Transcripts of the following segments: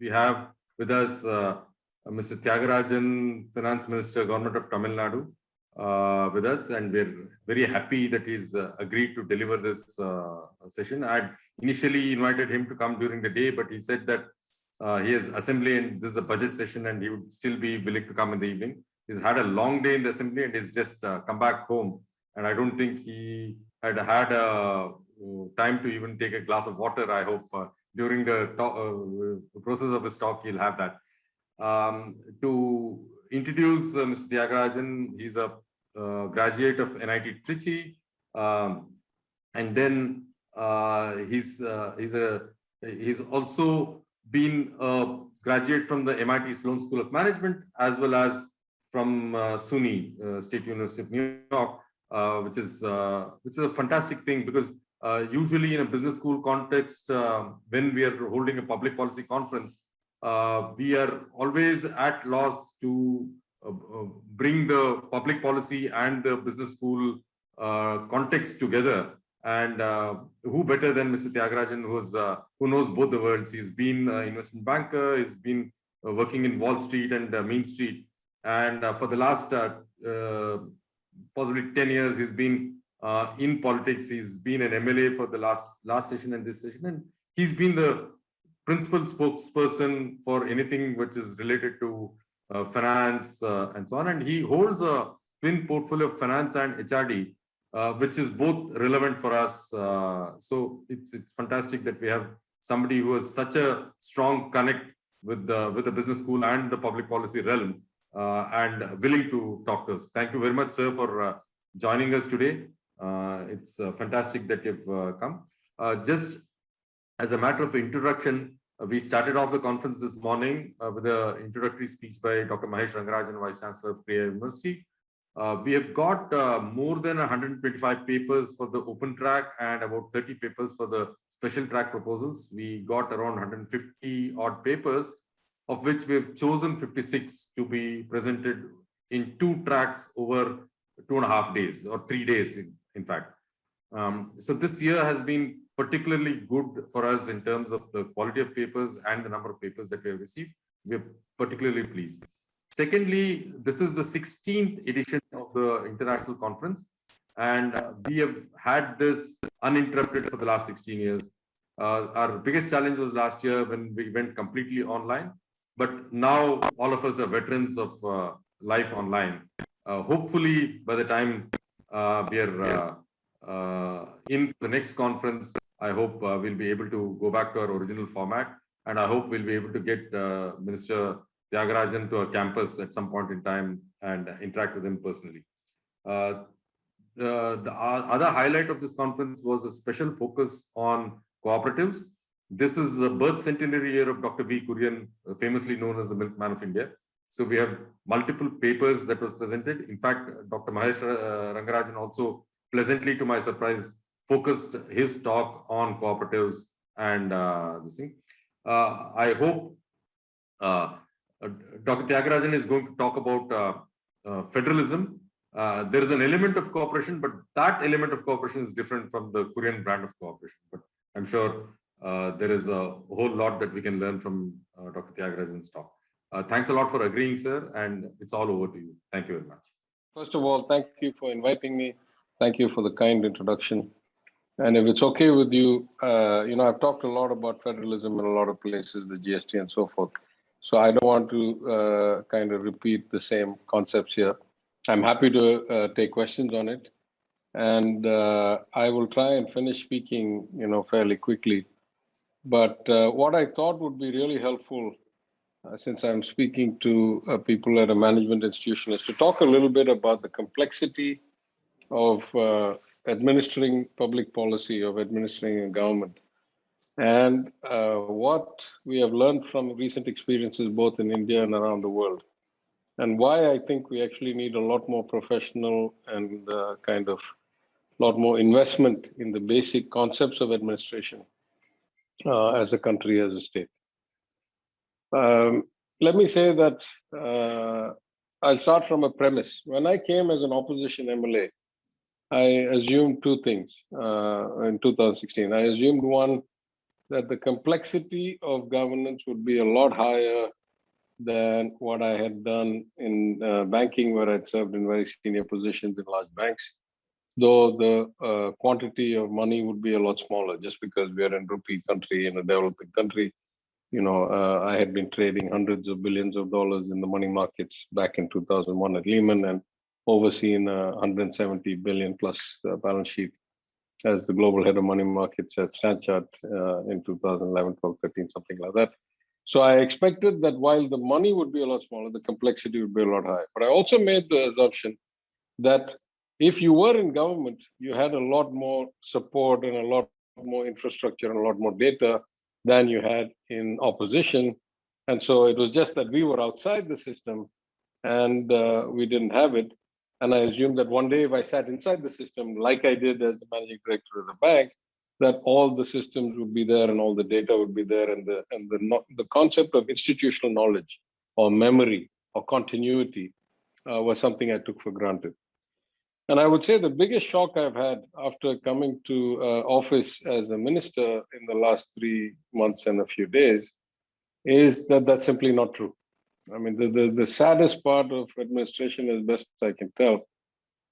we have with us Mr. Thiagarajan, Finance Minister, Government of Tamil Nadu, with us, and we're very happy that he's agreed to deliver this session. I had initially invited him to come during the day, but he said that he has assembly and this is a budget session and he would still be willing to come in the evening. He's had a long day in the assembly and he's just come back home. And I don't think he had time to even take a glass of water. I hope during the process of his talk, he'll have that. To introduce Mr. Thiagarajan, he's a graduate of NIT Trichy, and then he's also been a graduate from the MIT Sloan School of Management as well as from SUNY, State University of New York, which is a fantastic thing because usually in a business school context, when we are holding a public policy conference, we are always at loss to bring the public policy and the business school context together. And who better than Mr. Thiagarajan, who knows both the worlds. He's been an investment banker, he's been working in Wall Street and Main Street. And for the last possibly 10 years, he's been in politics. He's been an MLA for the last session and this session. And he's been the principal spokesperson for anything which is related to finance and so on. And he holds a twin portfolio of finance and HRD, which is both relevant for us. So it's fantastic that we have somebody who has such a strong connect with the business school and the public policy realm and willing to talk to us. Thank you very much, sir, for joining us today. It's fantastic that you've come. Just as a matter of introduction, we started off the conference this morning with an introductory speech by Dr. Mahesh Rangarajan, Vice Chancellor of P.T.R University. We have got more than 125 papers for the open track and about 30 papers for the special track proposals. We got around 150 odd papers, of which we've chosen 56 to be presented in 2 tracks over 2.5 days or 3 days, in fact. So this year has been particularly good for us in terms of the quality of papers and the number of papers that we have received. We're particularly pleased. Secondly, this is the 16th edition of the international conference, and we have had this uninterrupted for the last 16 years. Our biggest challenge was last year when we went completely online, but now all of us are veterans of life online. Hopefully, by the time we are in the next conference, I hope we'll be able to go back to our original format, and I hope we'll be able to get Minister Thiagarajan to our campus at some point in time and interact with him personally. The other highlight of this conference was a special focus on cooperatives. This is the birth centenary year of Dr. B. Kurian, famously known as the milkman of India. So we have multiple papers that was presented. In fact, Dr. Mahesh Rangarajan also, pleasantly to my surprise, focused his talk on cooperatives and this thing. I hope Dr. Thiagarajan is going to talk about federalism. There is an element of cooperation, but that element of cooperation is different from the Korean brand of cooperation. But I'm sure there is a whole lot that we can learn from Dr. Thiagarajan's talk. Thanks a lot for agreeing, sir, and it's all over to you. Thank you very much. First of all, thank you for inviting me. Thank you for the kind introduction. And if it's okay with you, I've talked a lot about federalism in a lot of places, the GST and so forth. So I don't want to kind of repeat the same concepts here. I'm happy to take questions on it. And I will try and finish speaking, fairly quickly. But what I thought would be really helpful, since I'm speaking to people at a management institution, is to talk a little bit about the complexity of administering public policy, of administering a government, and what we have learned from recent experiences both in India and around the world, and why I think we actually need a lot more professional and kind of lot more investment in the basic concepts of administration as a country, as a state. Let me say that I'll start from a premise. When I came as an opposition MLA, I assumed 2 things in 2016. I assumed one, that the complexity of governance would be a lot higher than what I had done in banking, where I'd served in very senior positions in large banks, though the quantity of money would be a lot smaller just because we are in rupee country, in a developing country. I had been trading hundreds of billions of dollars in the money markets back in 2001 at Lehman, and overseen 170 billion plus balance sheet as the global head of money markets at Stanchart in 2011, 12, 13, something like that. So I expected that while the money would be a lot smaller, the complexity would be a lot higher. But I also made the assumption that if you were in government, you had a lot more support and a lot more infrastructure and a lot more data than you had in opposition. And so it was just that we were outside the system and we didn't have it. And I assumed that one day if I sat inside the system, like I did as the managing director of the bank, that all the systems would be there and all the data would be there, and the concept of institutional knowledge or memory or continuity was something I took for granted. And I would say the biggest shock I've had after coming to office as a minister in the last 3 months and a few days is that that's simply not true. I mean, the saddest part of administration, as best I can tell,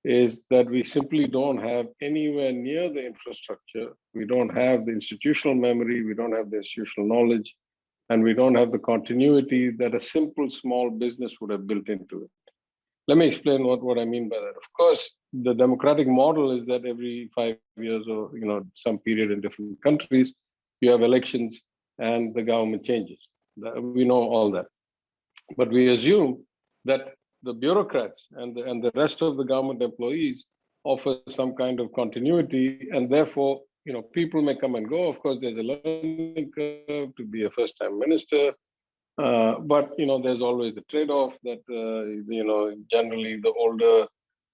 is that we simply don't have anywhere near the infrastructure. We don't have the institutional memory. We don't have the institutional knowledge. And we don't have the continuity that a simple small business would have built into it. Let me explain what I mean by that. Of course, the democratic model is that every 5 years or some period in different countries, you have elections and the government changes. We know all that. But we assume that the bureaucrats and the rest of the government employees offer some kind of continuity, and therefore, people may come and go. Of course, there's a learning curve to be a first-time minister, but there's always a trade-off that generally the older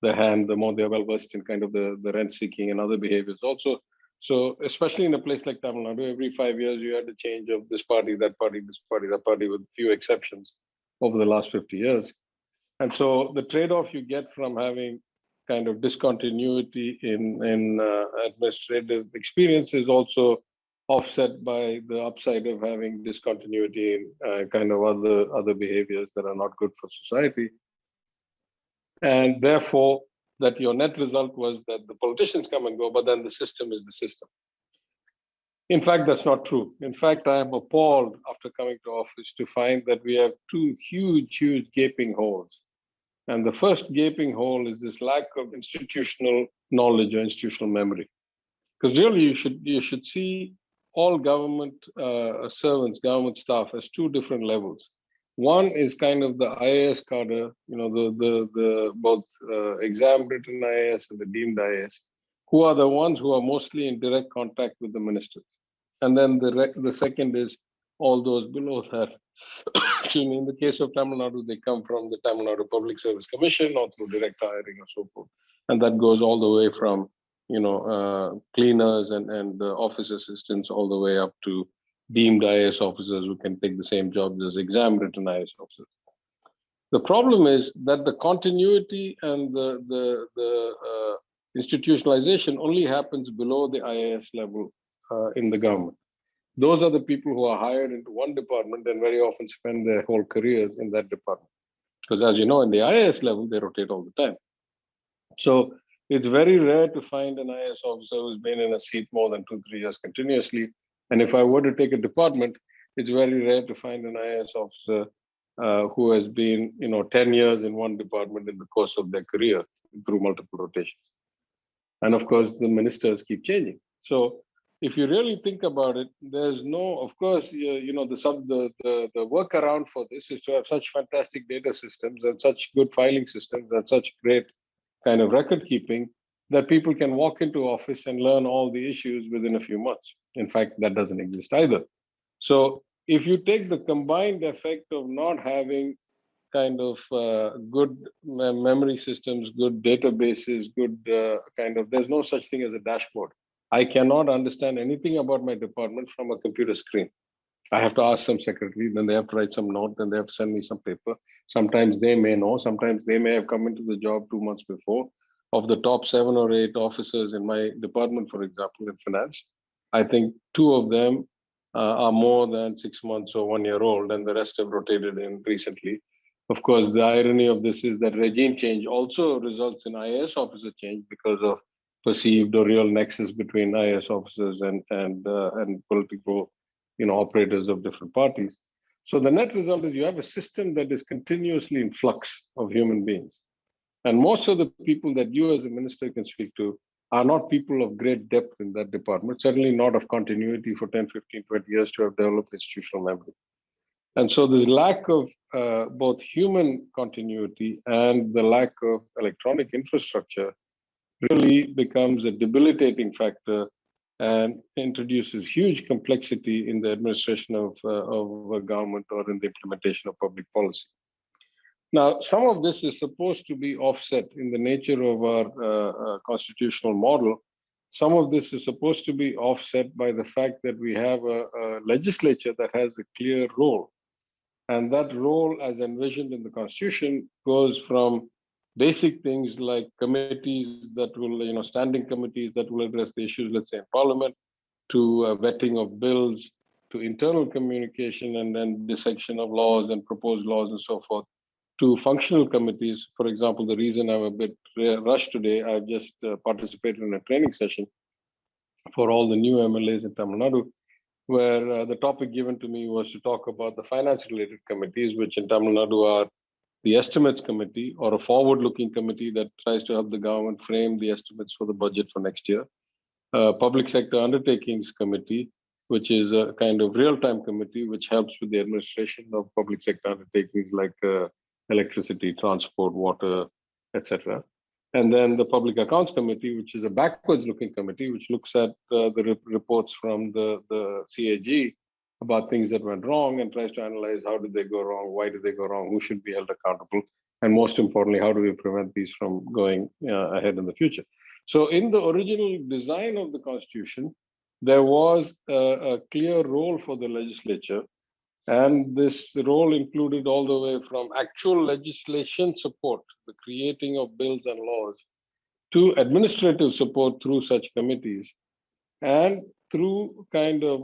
the hand, the more they're well versed in kind of the rent-seeking and other behaviors also. So especially in a place like Tamil Nadu, every 5 years you had a change of this party, that party, this party, that party, with few exceptions over the last 50 years. And so the trade-off you get from having kind of discontinuity in administrative experience is also offset by the upside of having discontinuity in kind of other behaviors that are not good for society. And therefore, that your net result was that the politicians come and go, but then the system is the system. In fact, that's not true. In fact, I am appalled after coming to office to find that we have two huge gaping holes. And the first gaping hole is this lack of institutional knowledge or institutional memory. Because really, you should see all government servants, government staff as two different levels. One is kind of the IAS cadre, the both exam written IAS and the deemed IAS, who are the ones who are mostly in direct contact with the ministers. And then the second is all those below that. In the case of Tamil Nadu, they come from the Tamil Nadu Public Service Commission or through direct hiring or so forth. And that goes all the way from, cleaners and office assistants all the way up to deemed IAS officers who can take the same jobs as exam written IAS officers. The problem is that the continuity and the institutionalization only happens below the IAS level in the government. Those are the people who are hired into one department and very often spend their whole careers in that department. Because as you know, in the IAS level, they rotate all the time. So it's very rare to find an IAS officer who's been in a seat more than 2-3 years continuously. And if I were to take a department, it's very rare to find an IAS officer who has been, 10 years in one department in the course of their career through multiple rotations. And of course, the ministers keep changing. So if you really think about it, there's no, of course, the workaround for this is to have such fantastic data systems and such good filing systems and such great kind of record keeping that people can walk into office and learn all the issues within a few months. In fact, that doesn't exist either. So if you take the combined effect of not having kind of good memory systems, good databases, good there's no such thing as a dashboard. I cannot understand anything about my department from a computer screen. I have to ask some secretary, then they have to write some note, then they have to send me some paper. Sometimes they may know, sometimes they may have come into the job 2 months before. Of the top 7 or 8 officers in my department, for example, in finance, I think 2 of them are more than 6 months or 1 year old, and the rest have rotated in recently. Of course, the irony of this is that regime change also results in IAS officer change because of perceived or real nexus between IAS officers and political, operators of different parties. So the net result is you have a system that is continuously in flux of human beings. And most of the people that you as a minister can speak to are not people of great depth in that department, certainly not of continuity for 10, 15, 20 years to have developed institutional memory. And so this lack of both human continuity and the lack of electronic infrastructure really becomes a debilitating factor and introduces huge complexity in the administration of a government or in the implementation of public policy. Now, some of this is supposed to be offset in the nature of our constitutional model. Some of this is supposed to be offset by the fact that we have a legislature that has a clear role. And that role, as envisioned in the Constitution, goes from basic things like committees that will, standing committees that will address the issues, let's say, in Parliament, to vetting of bills, to internal communication, and then dissection of laws and proposed laws and so forth, to functional committees. For example, the reason I'm a bit rushed today, I've just participated in a training session for all the new MLAs in Tamil Nadu, where the topic given to me was to talk about the finance-related committees, which in Tamil Nadu are the Estimates Committee, or a forward-looking committee that tries to help the government frame the estimates for the budget for next year. Public Sector Undertakings Committee, which is a kind of real-time committee which helps with the administration of public sector undertakings like electricity, transport, water, etc. And then the Public Accounts Committee, which is a backwards-looking committee, which looks at the reports from the CAG about things that went wrong and tries to analyze how did they go wrong, why did they go wrong, who should be held accountable, and most importantly, how do we prevent these from going ahead in the future. So in the original design of the Constitution, there was a clear role for the legislature. And this role included all the way from actual legislation support, the creating of bills and laws, to administrative support through such committees, and through kind of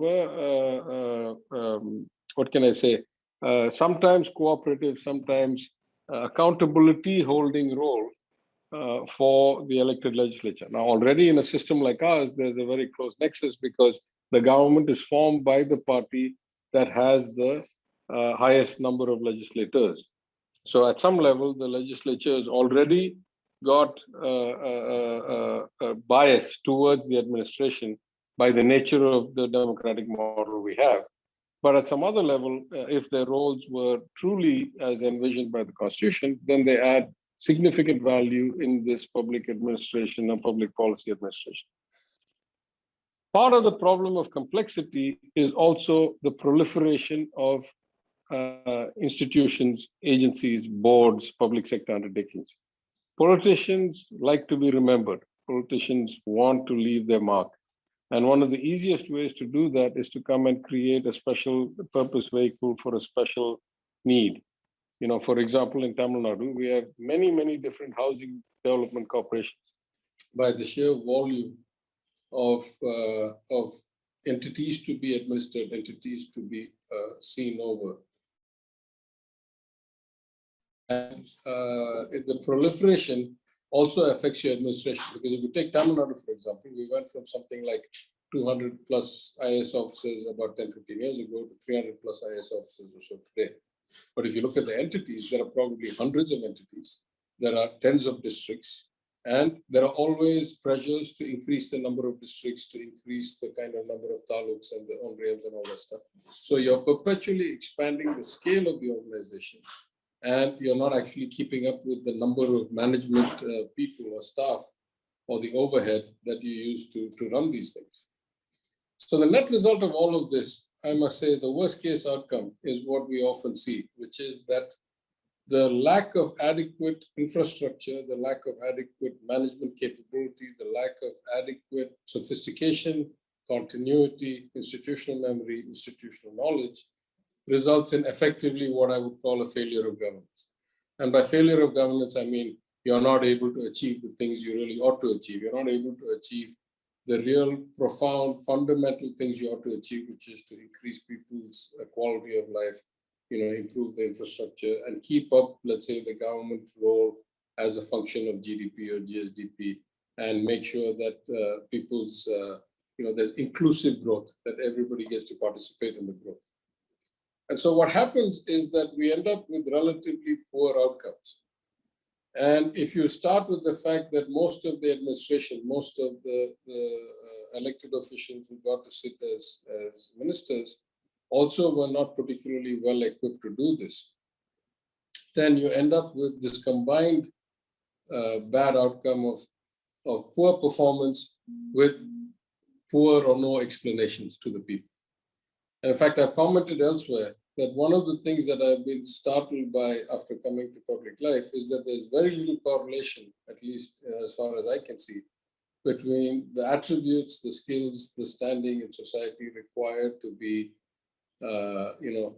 what can I say, sometimes cooperative, sometimes accountability holding role for the elected legislature. Now, already in a system like ours, there's a very close nexus because the government is formed by the party that has the highest number of legislators. So at some level, the legislature has already got a bias towards the administration by the nature of the democratic model we have. But at some other level, if their roles were truly as envisioned by the Constitution, then they add significant value in this public administration and public policy administration. Part of the problem of complexity is also the proliferation of institutions, agencies, boards, public sector undertakings. Politicians like to be remembered. Politicians want to leave their mark. And one of the easiest ways to do that is to come and create a special purpose vehicle for a special need. For example, in Tamil Nadu, we have many, many different housing development corporations. By the sheer volume of entities to be administered, entities to be seen over. And the proliferation also affects your administration, because if you take Tamil Nadu, for example, we went from something like 200 plus IAS officers about 10, 15 years ago to 300 plus IAS officers or so today. But if you look at the entities, there are probably hundreds of entities. There are tens of districts, and there are always pressures to increase the number of districts, to increase the kind of number of taluks and the onriyams and all that stuff. So you're perpetually expanding the scale of the organization, and you're not actually keeping up with the number of management people or staff or the overhead that you use to run these things. So the net result of all of this, I must say, the worst case outcome is what we often see, which is that the lack of adequate infrastructure, the lack of adequate management capability, the lack of adequate sophistication, continuity, institutional memory, institutional knowledge, results in effectively what I would call a failure of governance. And by failure of governance, I mean you're not able to achieve the things you really ought to achieve. You're not able to achieve the real profound fundamental things you ought to achieve, which is to increase people's quality of life, improve the infrastructure and keep up, let's say, the government role as a function of GDP or GSDP, and make sure that people's, there's inclusive growth, that everybody gets to participate in the growth. And so what happens is that we end up with relatively poor outcomes. And if you start with the fact that most of the administration, most of the elected officials who got to sit as ministers also were not particularly well equipped to do this, then you end up with this combined bad outcome of poor performance with poor or no explanations to the people. And in fact, I've commented elsewhere that one of the things that I've been startled by after coming to public life is that there's very little correlation, at least as far as I can see, between the attributes, the skills, the standing in society required to be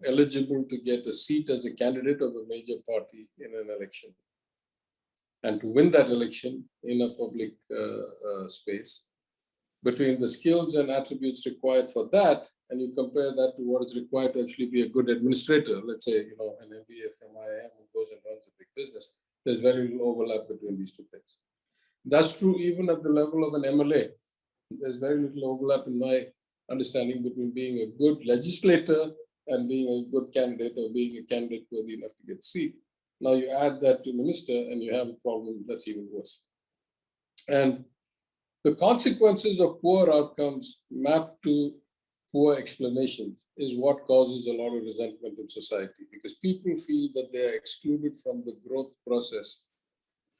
eligible to get a seat as a candidate of a major party in an election and to win that election in a public space, between the skills and attributes required for that, and you compare that to what is required to actually be a good administrator, let's say, an MBA from IIM who goes and runs a big business, there's very little overlap between these two things. That's true even at the level of an MLA. There's very little overlap in my understanding between being a good legislator and being a good candidate, or being a candidate worthy enough to get a seat. Now you add that to minister and you have a problem that's even worse. And the consequences of poor outcomes mapped to poor explanations is what causes a lot of resentment in society, because people feel that they are excluded from the growth process,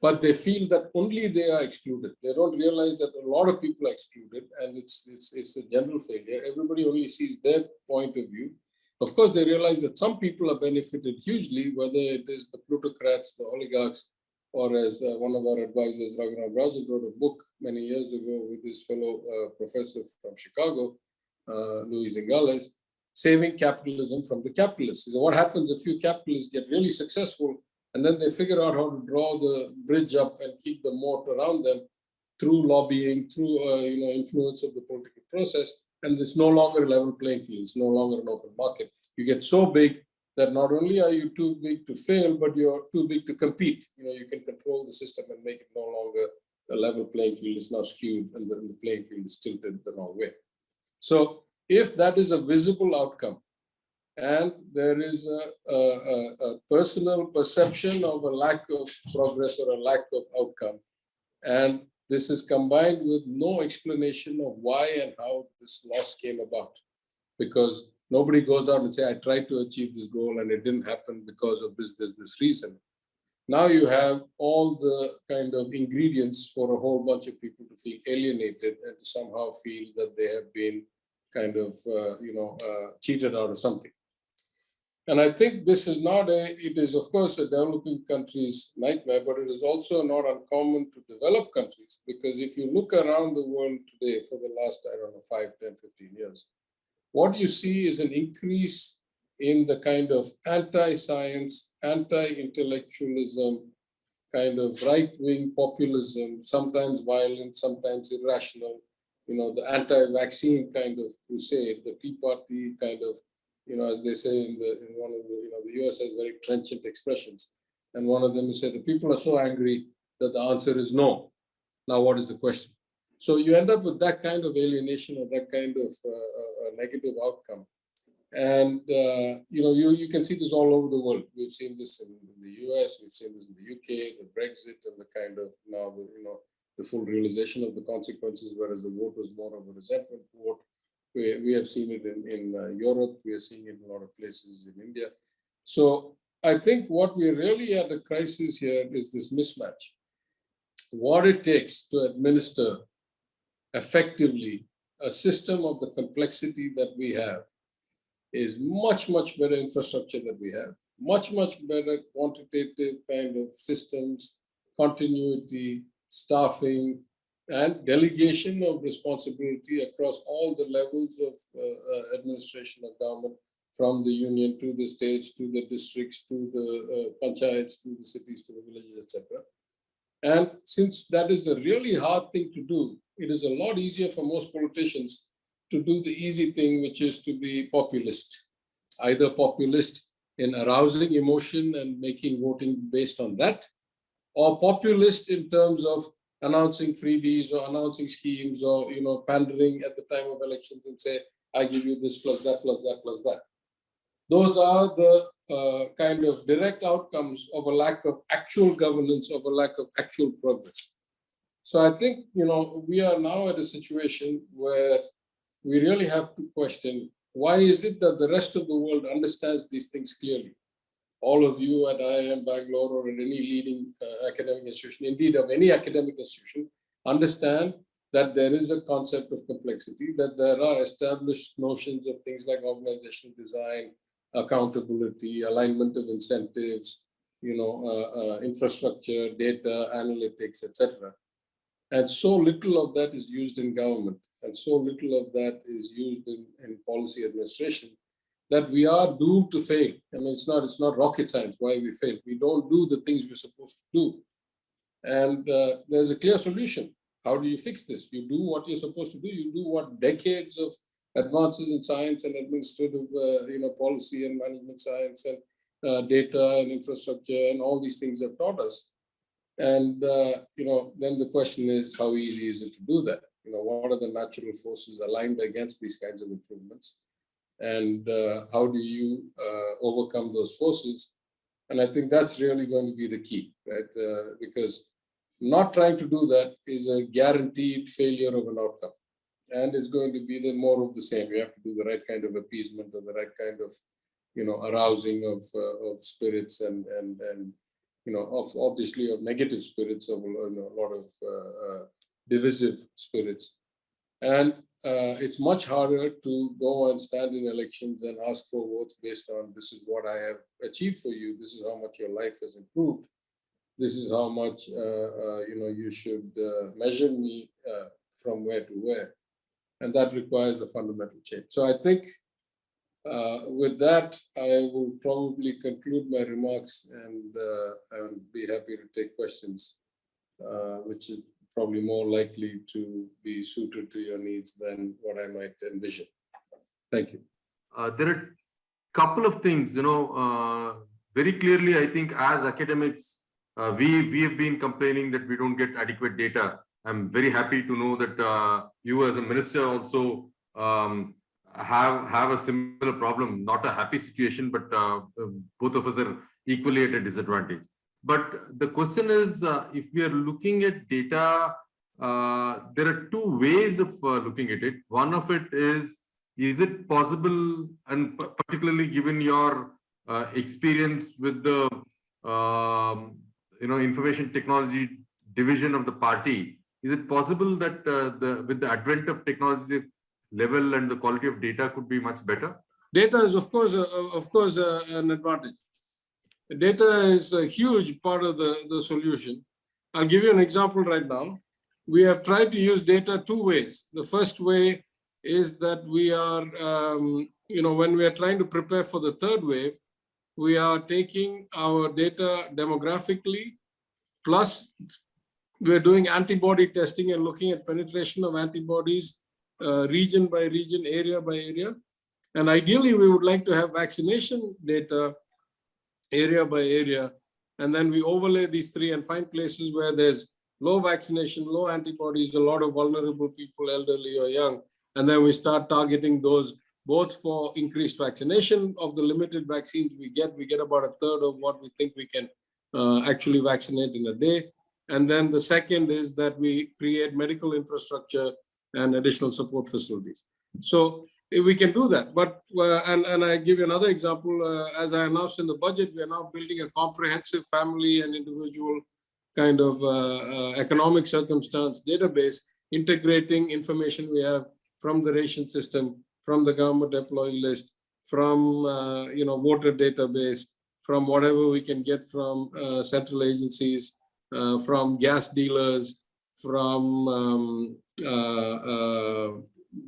but they feel that only they are excluded. They don't realize that a lot of people are excluded, and it's a general failure. Everybody only sees their point of view. Of course, they realize that some people are benefited hugely, whether it is the plutocrats, the oligarchs, or as one of our advisors, Thiagarajan, wrote a book many years ago with his fellow professor from Chicago, Luis Ingales, Saving Capitalism from the Capitalists. So what happens if few capitalists get really successful and then they figure out how to draw the bridge up and keep the moat around them through lobbying, through influence of the political process, and it's no longer a level playing field. It's no longer an open market. You get so big that not only are you too big to fail, but you're too big to compete. You can control the system and make it no longer a level playing field. It's now skewed, and the playing field is tilted the wrong way. So if that is a visible outcome, and there is a personal perception of a lack of progress or a lack of outcome, and this is combined with no explanation of why and how this loss came about, because nobody goes out and say, I tried to achieve this goal and it didn't happen because of this reason. Now you have all the kind of ingredients for a whole bunch of people to feel alienated and to somehow feel that they have been kind of, cheated out of something. And I think this is it is of course a developing country's nightmare, but it is also not uncommon to developed countries, because if you look around the world today for the last, 5, 10, 15 years, what you see is an increase in the kind of anti-science, anti-intellectualism, kind of right-wing populism, sometimes violent, sometimes irrational, the anti-vaccine kind of crusade, the Tea Party kind of, as they say in one of the US has very trenchant expressions. And one of them is said, the people are so angry that the answer is no. Now, what is the question? So you end up with that kind of alienation or that kind of negative outcome. And, you can see this all over the world. We've seen this in the US, we've seen this in the UK, the Brexit, and the kind of now, the full realization of the consequences, whereas the vote was more of a resentment vote. We have seen it in Europe, we are seeing it in a lot of places in India. So I think what we're really at a crisis here is this mismatch. What it takes to administer effectively a system of the complexity that we have is much, much better infrastructure that we have, much, much better quantitative kind of systems, continuity, staffing, and delegation of responsibility across all the levels of administration of government, from the union to the states, to the districts, to the panchayats, to the cities, to the villages, etc. And since that is a really hard thing to do, it is a lot easier for most politicians to do the easy thing, which is to be populist, either populist in arousing emotion and making voting based on that, or populist in terms of announcing freebies or announcing schemes or pandering at the time of elections and say, I give you this plus that plus that plus that. Those are the kind of direct outcomes of a lack of actual governance, of a lack of actual progress. So I think we are now at a situation where we really have to question, why is it that the rest of the world understands these things clearly? All of you at IIM Bangalore or at any leading academic institution, indeed of any academic institution, understand that there is a concept of complexity, that there are established notions of things like organizational design, accountability, alignment of incentives, infrastructure, data, analytics, etc. And so little of that is used in government, and so little of that is used in policy administration, that we are doomed to fail. I mean, it's not rocket science why we fail. We don't do the things we're supposed to do. And there's a clear solution. How do you fix this? You do what you're supposed to do. You do what decades of advances in science and administrative, policy and management science and data and infrastructure and all these things have taught us. And, then the question is, how easy is it to do that? What are the natural forces aligned against these kinds of improvements? And how do you overcome those forces? And I think that's really going to be the key, right? Because not trying to do that is a guaranteed failure of an outcome. And it's going to be the more of the same. You have to do the right kind of appeasement or the right kind of, arousing of spirits and obviously of negative spirits, of a lot of divisive spirits. And it's much harder to go and stand in elections and ask for votes based on, this is what I have achieved for you, this is how much your life has improved, this is how much you should measure me from where to where. And that requires a fundamental change. So I think with that, I will probably conclude my remarks, and I will be happy to take questions, which is probably more likely to be suited to your needs than what I might envision. Thank you. There are a couple of things, very clearly, I think as academics, we have been complaining that we don't get adequate data. I'm very happy to know that you as a minister also have a similar problem, not a happy situation, but both of us are equally at a disadvantage. But the question is, if we are looking at data, there are two ways of looking at it. One of it is it possible, and particularly given your experience with the information technology division of the party, is it possible that with the advent of technology, level and the quality of data could be much better? Data is of course an advantage. Data is a huge part of the solution. I'll give you an example right now. We have tried to use data two ways. The first way is that we are, when we are trying to prepare for the third wave, we are taking our data demographically, plus we're doing antibody testing and looking at penetration of antibodies region by region, area by area. And ideally, we would like to have vaccination data area by area. And then we overlay these three and find places where there's low vaccination, low antibodies, a lot of vulnerable people, elderly or young. And then we start targeting those both for increased vaccination of the limited vaccines we get. We get about a third of what we think we can actually vaccinate in a day. And then the second is that we create medical infrastructure and additional support facilities. So we can do that. But, and I give you another example, as I announced in the budget, we are now building a comprehensive family and individual kind of economic circumstance database, integrating information we have from the ration system, from the government employee list, from voter database, from whatever we can get from central agencies, from gas dealers, from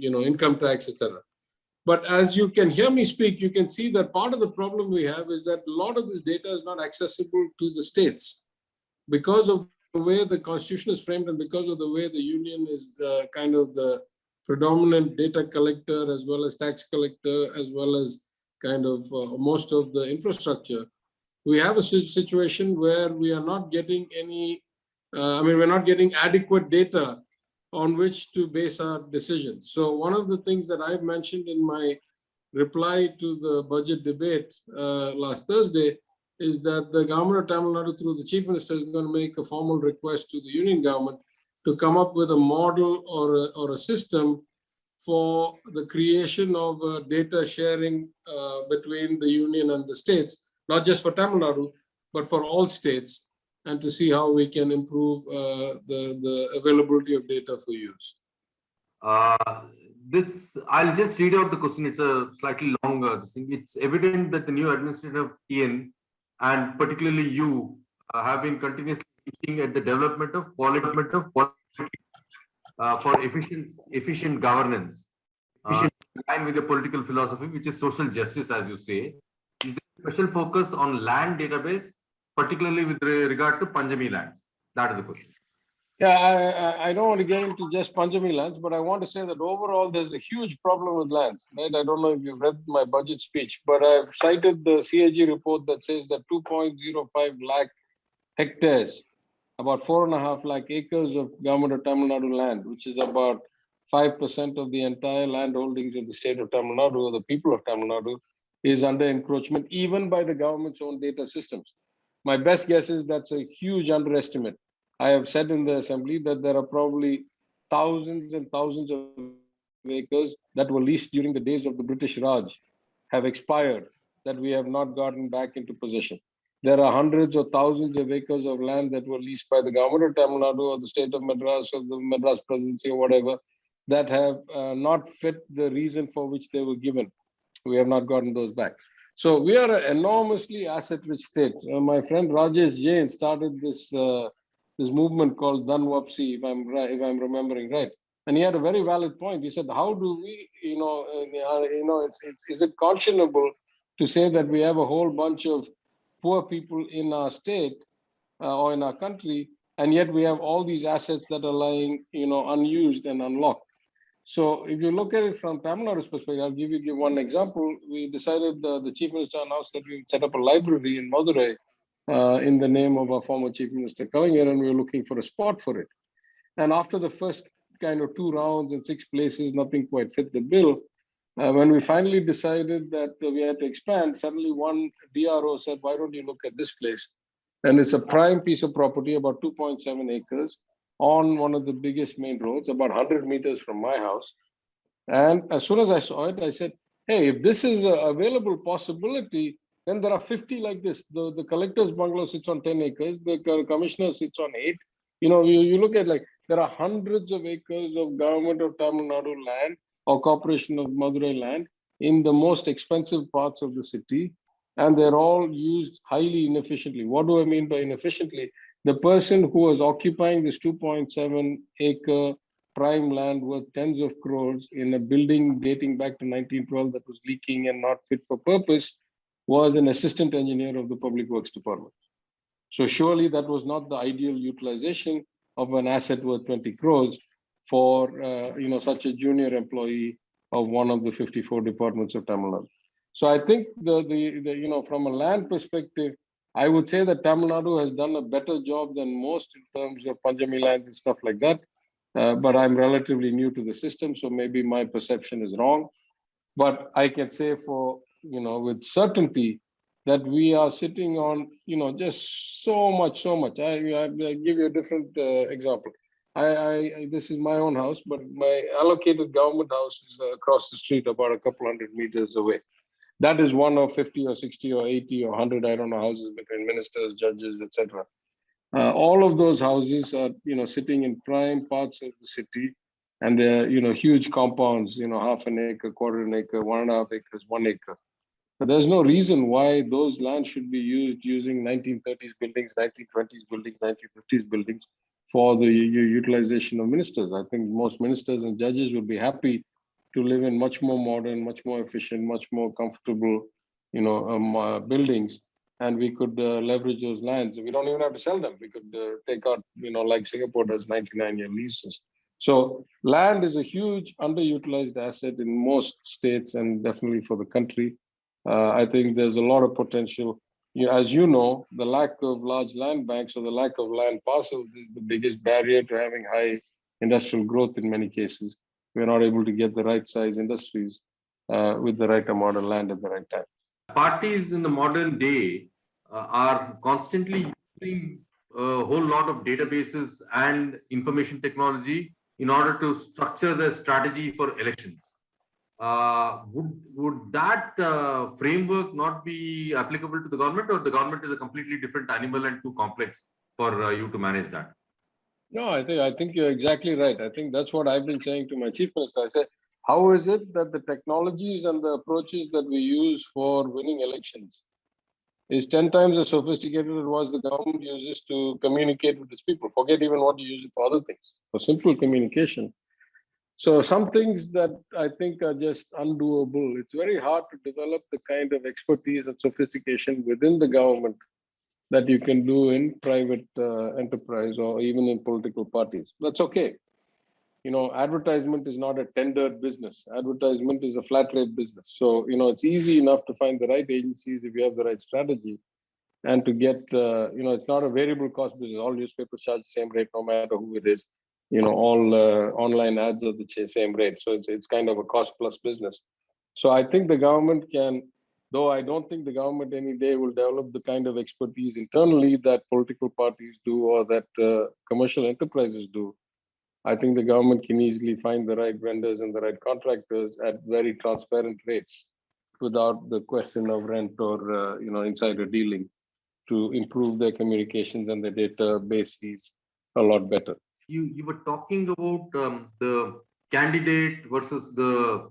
income tax, etc. But as you can hear me speak, you can see that part of the problem we have is that a lot of this data is not accessible to the states because of way the constitution is framed and because of the way the union is kind of the predominant data collector as well as tax collector as well as kind of most of the infrastructure, we have a situation where we are not getting any, we're not getting adequate data on which to base our decisions. So one of the things that I've mentioned in my reply to the budget debate last Thursday is that the government of Tamil Nadu through the chief minister is going to make a formal request to the union government to come up with a model or a system for the creation of data sharing between the union and the states, not just for Tamil Nadu, but for all states, and to see how we can improve the availability of data for use. I'll just read out the question. It's a slightly longer thing. It's evident that the new administrative TN and particularly you have been continuously looking at the development of quality for efficient governance, in line with the political philosophy, which is social justice, as you say. Is there a special focus on land database, particularly with regard to Panjami lands? That is the question. Yeah, I don't want to get into just Panjami lands, but I want to say that overall there's a huge problem with lands, right? I don't know if you've read my budget speech, but I've cited the CAG report that says that 2.05 lakh hectares, about 4.5 lakh acres of government of Tamil Nadu land, which is about 5% of the entire land holdings of the state of Tamil Nadu or the people of Tamil Nadu, is under encroachment, even by the government's own data systems. My best guess is that's a huge underestimate. I have said in the assembly that there are probably thousands and thousands of acres that were leased during the days of the British Raj have expired that we have not gotten back into possession. There are hundreds or thousands of acres of land that were leased by the government of Tamil Nadu or the state of Madras or the Madras presidency or whatever that have not fit the reason for which they were given. We have not gotten those back. So we are an enormously asset-rich state. My friend Rajesh Jain started this movement called Dan Wapsi, if I'm remembering right. And he had a very valid point. He said, how do we, is it conscionable to say that we have a whole bunch of poor people in our state or in our country, and yet we have all these assets that are lying, unused and unlocked. So if you look at it from Tamil Nadu's perspective, I'll give you one example. We decided, the chief minister announced that we would set up a library in Madurai in the name of our former chief minister Kalaignar, and we were looking for a spot for it. And after the first kind of 2 rounds in 6 places, nothing quite fit the bill. When we finally decided that we had to expand, suddenly one DRO said, why don't you look at this place? And it's a prime piece of property, about 2.7 acres on one of the biggest main roads, about 100 meters from my house. And as soon as I saw it, I said, hey, if this is an available possibility, then there are 50 like this. The collector's bungalow sits on 10 acres. The commissioner sits on 8. You look at there are hundreds of acres of government of Tamil Nadu land or Corporation of Madurai land in the most expensive parts of the city. And they're all used highly inefficiently. What do I mean by inefficiently? The person who was occupying this 2.7 acre prime land worth tens of crores in a building dating back to 1912 that was leaking and not fit for purpose was an assistant engineer of the Public Works Department. So surely that was not the ideal utilization of an asset worth 20 crores for such a junior employee of one of the 54 departments of Tamil Nadu. So I think from a land perspective, I would say that Tamil Nadu has done a better job than most in terms of Panjami lands and stuff like that. But I'm relatively new to the system, so maybe my perception is wrong. But I can say with certainty that we are sitting on, just so much. I give you a different example. This is my own house, but my allocated government house is across the street, about a couple 100 meters away. That is one of 50 or 60 or 80 or 100, I don't know, houses between ministers, judges, etc. All of those houses are, sitting in prime parts of the city, and they're, huge compounds, half an acre, quarter an acre, 1.5 acres, 1 acre. But there's no reason why those lands should be used using 1930s buildings, 1920s buildings, 1950s buildings for the utilization of ministers. I think most ministers and judges would be happy to live in much more modern, much more efficient, much more comfortable, buildings and we could leverage those lands. We don't even have to sell them. We could take out, like Singapore does 99-year leases. So land is a huge underutilized asset in most states and definitely for the country. I think there's a lot of potential. As you know, the lack of large land banks or the lack of land parcels is the biggest barrier to having high industrial growth in many cases. We're not able to get the right size industries with the right amount of land at the right time. Parties in the modern day are constantly using a whole lot of databases and information technology in order to structure their strategy for elections. Would that framework not be applicable to the government, or the government is a completely different animal and too complex for you to manage that? No, I think you're exactly right. I think that's what I've been saying to my chief minister. I said, how is it that the technologies and the approaches that we use for winning elections is 10 times as sophisticated as what the government uses to communicate with its people? Forget even what you use it for other things, for simple communication. So some things that I think are just undoable. It's very hard to develop the kind of expertise and sophistication within the government that you can do in private enterprise or even in political parties. That's okay. Advertisement is not a tendered business. Advertisement is a flat rate business. So, it's easy enough to find the right agencies if you have the right strategy and to get, it's not a variable cost business. All newspapers charge the same rate no matter who it is. All online ads are the same rate. So it's kind of a cost plus business. So I think the government can, though I don't think the government any day will develop the kind of expertise internally that political parties do or that commercial enterprises do. I think the government can easily find the right vendors and the right contractors at very transparent rates without the question of rent or insider dealing to improve their communications and their databases a lot better. You were talking about the candidate versus the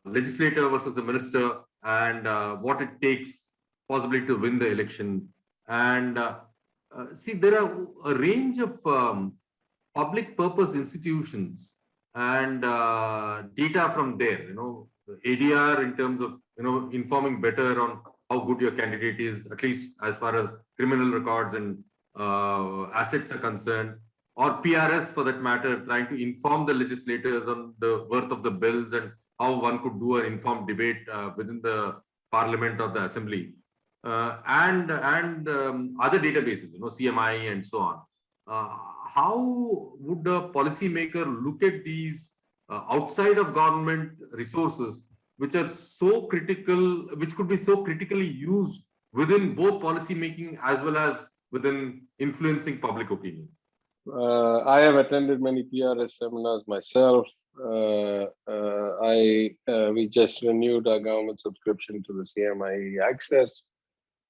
legislator versus the minister, and what it takes possibly to win the election. And see, there are a range of public purpose institutions and data from there, ADR in terms of, informing better on how good your candidate is, at least as far as criminal records and assets are concerned, or PRS for that matter, trying to inform the legislators on the worth of the bills and how one could do an informed debate within the parliament or the assembly, and other databases, CMI and so on. How would a policymaker look at these outside of government resources, which are so critical, which could be so critically used within both policy making as well as within influencing public opinion? I have attended many PRS seminars myself. We just renewed our government subscription to the CMI Access.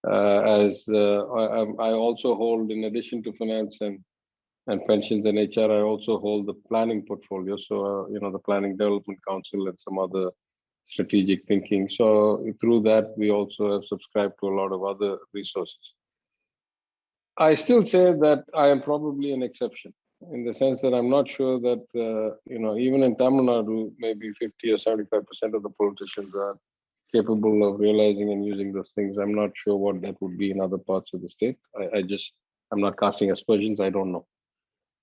I also hold, in addition to finance and pensions and HR, I also hold the planning portfolio. So, the Planning Development Council and some other strategic thinking. So through that, we also have subscribed to a lot of other resources. I still say that I am probably an exception in the sense that I'm not sure that, even in Tamil Nadu, maybe 50 or 75% of the politicians are capable of realizing and using those things. I'm not sure what that would be in other parts of the state. I'm not casting aspersions. I don't know.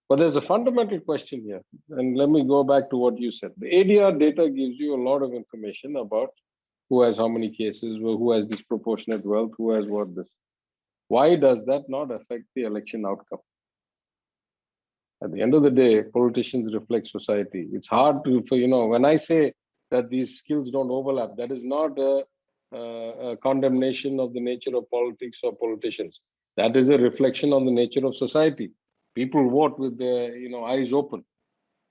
But there's a fundamental question here. And let me go back to what you said. The ADR data gives you a lot of information about who has how many cases, who has disproportionate wealth, who has what this. Why does that not affect the election outcome? At the end of the day, politicians reflect society. It's hard to, when I say that these skills don't overlap, that is not a condemnation of the nature of politics or politicians. That is a reflection on the nature of society. People vote with their eyes open.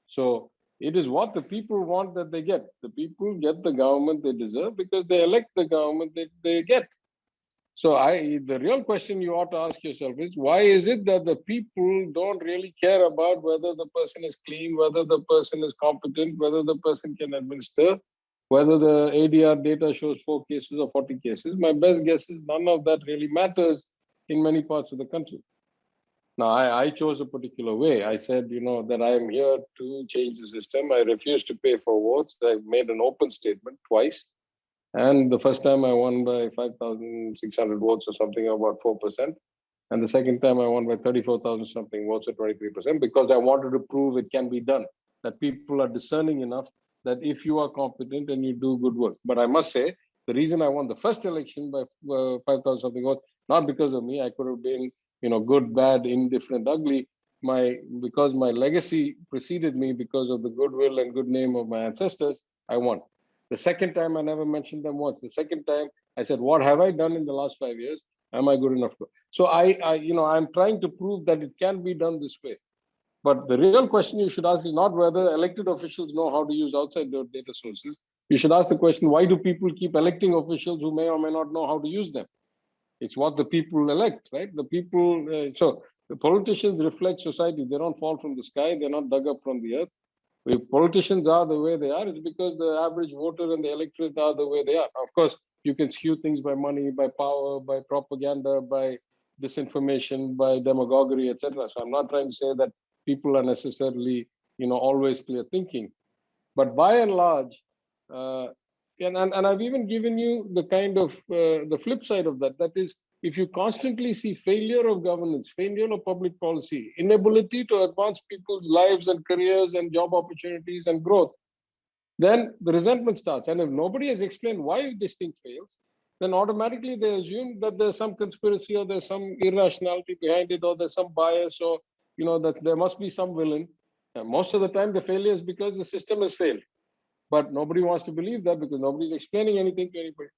So it is what the people want that they get. The people get the government they deserve because they elect the government that they get. So the real question you ought to ask yourself is, why is it that the people don't really care about whether the person is clean, whether the person is competent, whether the person can administer, whether the ADR data shows 4 cases or 40 cases? My best guess is none of that really matters in many parts of the country. Now, I chose a particular way. I said, that I am here to change the system. I refuse to pay for votes. I've made an open statement twice. And the first time I won by 5,600 votes or something, about 4%. And the second time I won by 34,000 something votes or 23%, because I wanted to prove it can be done, that people are discerning enough that if you are competent and you do good work. But I must say, the reason I won the first election by 5,000 something votes, not because of me. I could have been, good, bad, indifferent, ugly. Because my legacy preceded me, because of the goodwill and good name of my ancestors, I won. The second time, I never mentioned them once. The second time, I said, what have I done in the last 5 years? Am I good enough? So I'm trying to prove that it can be done this way. But the real question you should ask is not whether elected officials know how to use outside data sources. You should ask the question, why do people keep electing officials who may or may not know how to use them? It's what the people elect, right? The people, so the politicians reflect society. They don't fall from the sky. They're not dug up from the earth. If politicians are the way they are, it's because the average voter and the electorate are the way they are. Of course, you can skew things by money, by power, by propaganda, by disinformation, by demagoguery, etc. So I'm not trying to say that people are necessarily, always clear thinking. But by and large, and I've even given you the kind of the flip side of that. That is, if you constantly see failure of governance, failure of public policy, inability to advance people's lives and careers and job opportunities and growth, then the resentment starts. And if nobody has explained why this thing fails, then automatically they assume that there's some conspiracy or there's some irrationality behind it, or there's some bias, or that there must be some villain. And most of the time, the failure is because the system has failed. But nobody wants to believe that because nobody's explaining anything to anybody.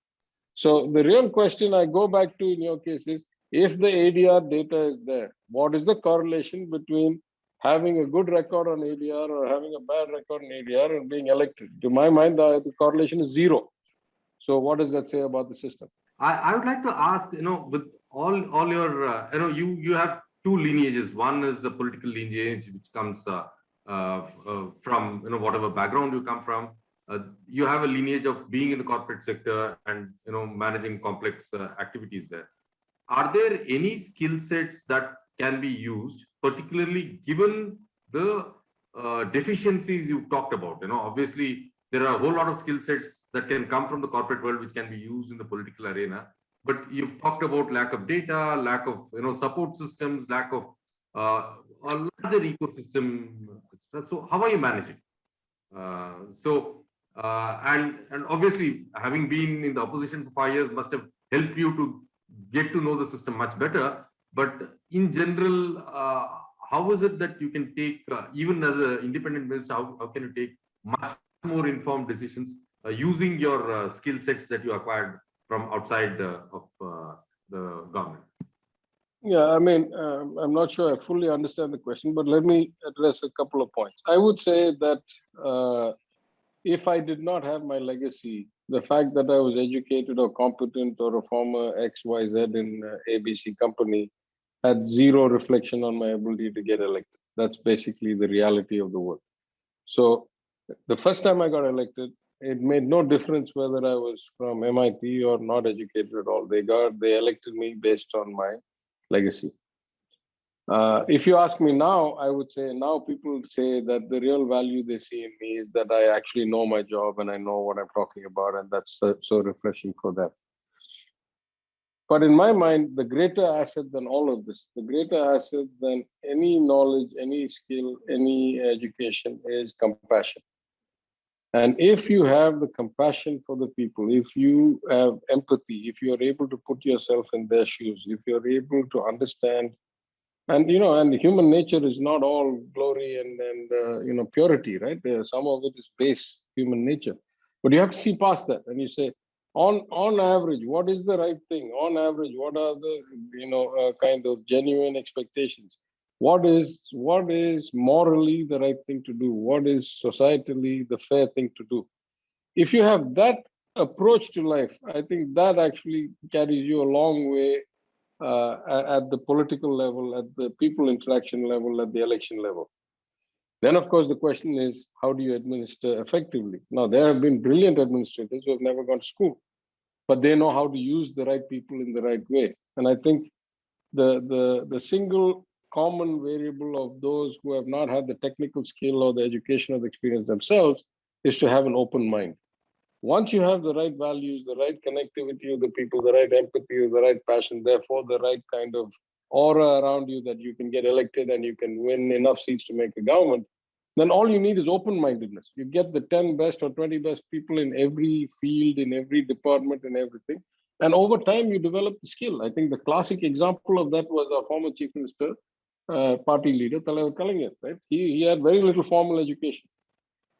So the real question I go back to in your case is, if the ADR data is there, what is the correlation between having a good record on ADR or having a bad record on ADR and being elected? To my mind, the correlation is zero. So what does that say about the system? I would like to ask, with all your, you have two lineages. One is the political lineage, which comes from, whatever background you come from. You have a lineage of being in the corporate sector and, managing complex activities there. Are there any skill sets that can be used, particularly given the deficiencies you talked about? Obviously, there are a whole lot of skill sets that can come from the corporate world, which can be used in the political arena. But you've talked about lack of data, lack of support systems, lack of a larger ecosystem. So how are you managing? And obviously, having been in the opposition for 5 years must have helped you to get to know the system much better. But in general, how is it that you can take, even as an independent minister, how can you take much more informed decisions using your skill sets that you acquired from outside of the government? Yeah, I mean, I'm not sure I fully understand the question, but let me address a couple of points. I would say that if I did not have my legacy, the fact that I was educated or competent or a former XYZ in ABC company had zero reflection on my ability to get elected. That's basically the reality of the world. So the first time I got elected, it made no difference whether I was from MIT or not educated at all. They elected me based on my legacy. If you ask me now, I would say now people say that the real value they see in me is that I actually know my job and I know what I'm talking about, and that's so refreshing for them. But in my mind, the greater asset than all of this, the greater asset than any knowledge, any skill, any education is compassion. And if you have the compassion for the people, if you have empathy, if you're able to put yourself in their shoes, if you're able to understand, and human nature is not all glory and purity, right? Some of it is base human nature, but you have to see past that, and you say, on average, what is the right thing? On average, what are the kind of genuine expectations? What is morally the right thing to do? What is societally the fair thing to do? If you have that approach to life, I think that actually carries you a long way at the political level, at the people interaction level, at the election level. Then, of course, the question is, how do you administer effectively? Now, there have been brilliant administrators who have never gone to school, but they know how to use the right people in the right way. And I think the single common variable of those who have not had the technical skill or the education or the experience themselves is to have an open mind. Once you have the right values, the right connectivity of the people, the right empathy, the right passion, therefore the right kind of aura around you that you can get elected and you can win enough seats to make a government, then all you need is open-mindedness. You get the 10 best or 20 best people in every field, in every department, and everything. And over time, you develop the skill. I think the classic example of that was our former chief minister, party leader, Talavar Kalaignar, right? He had very little formal education.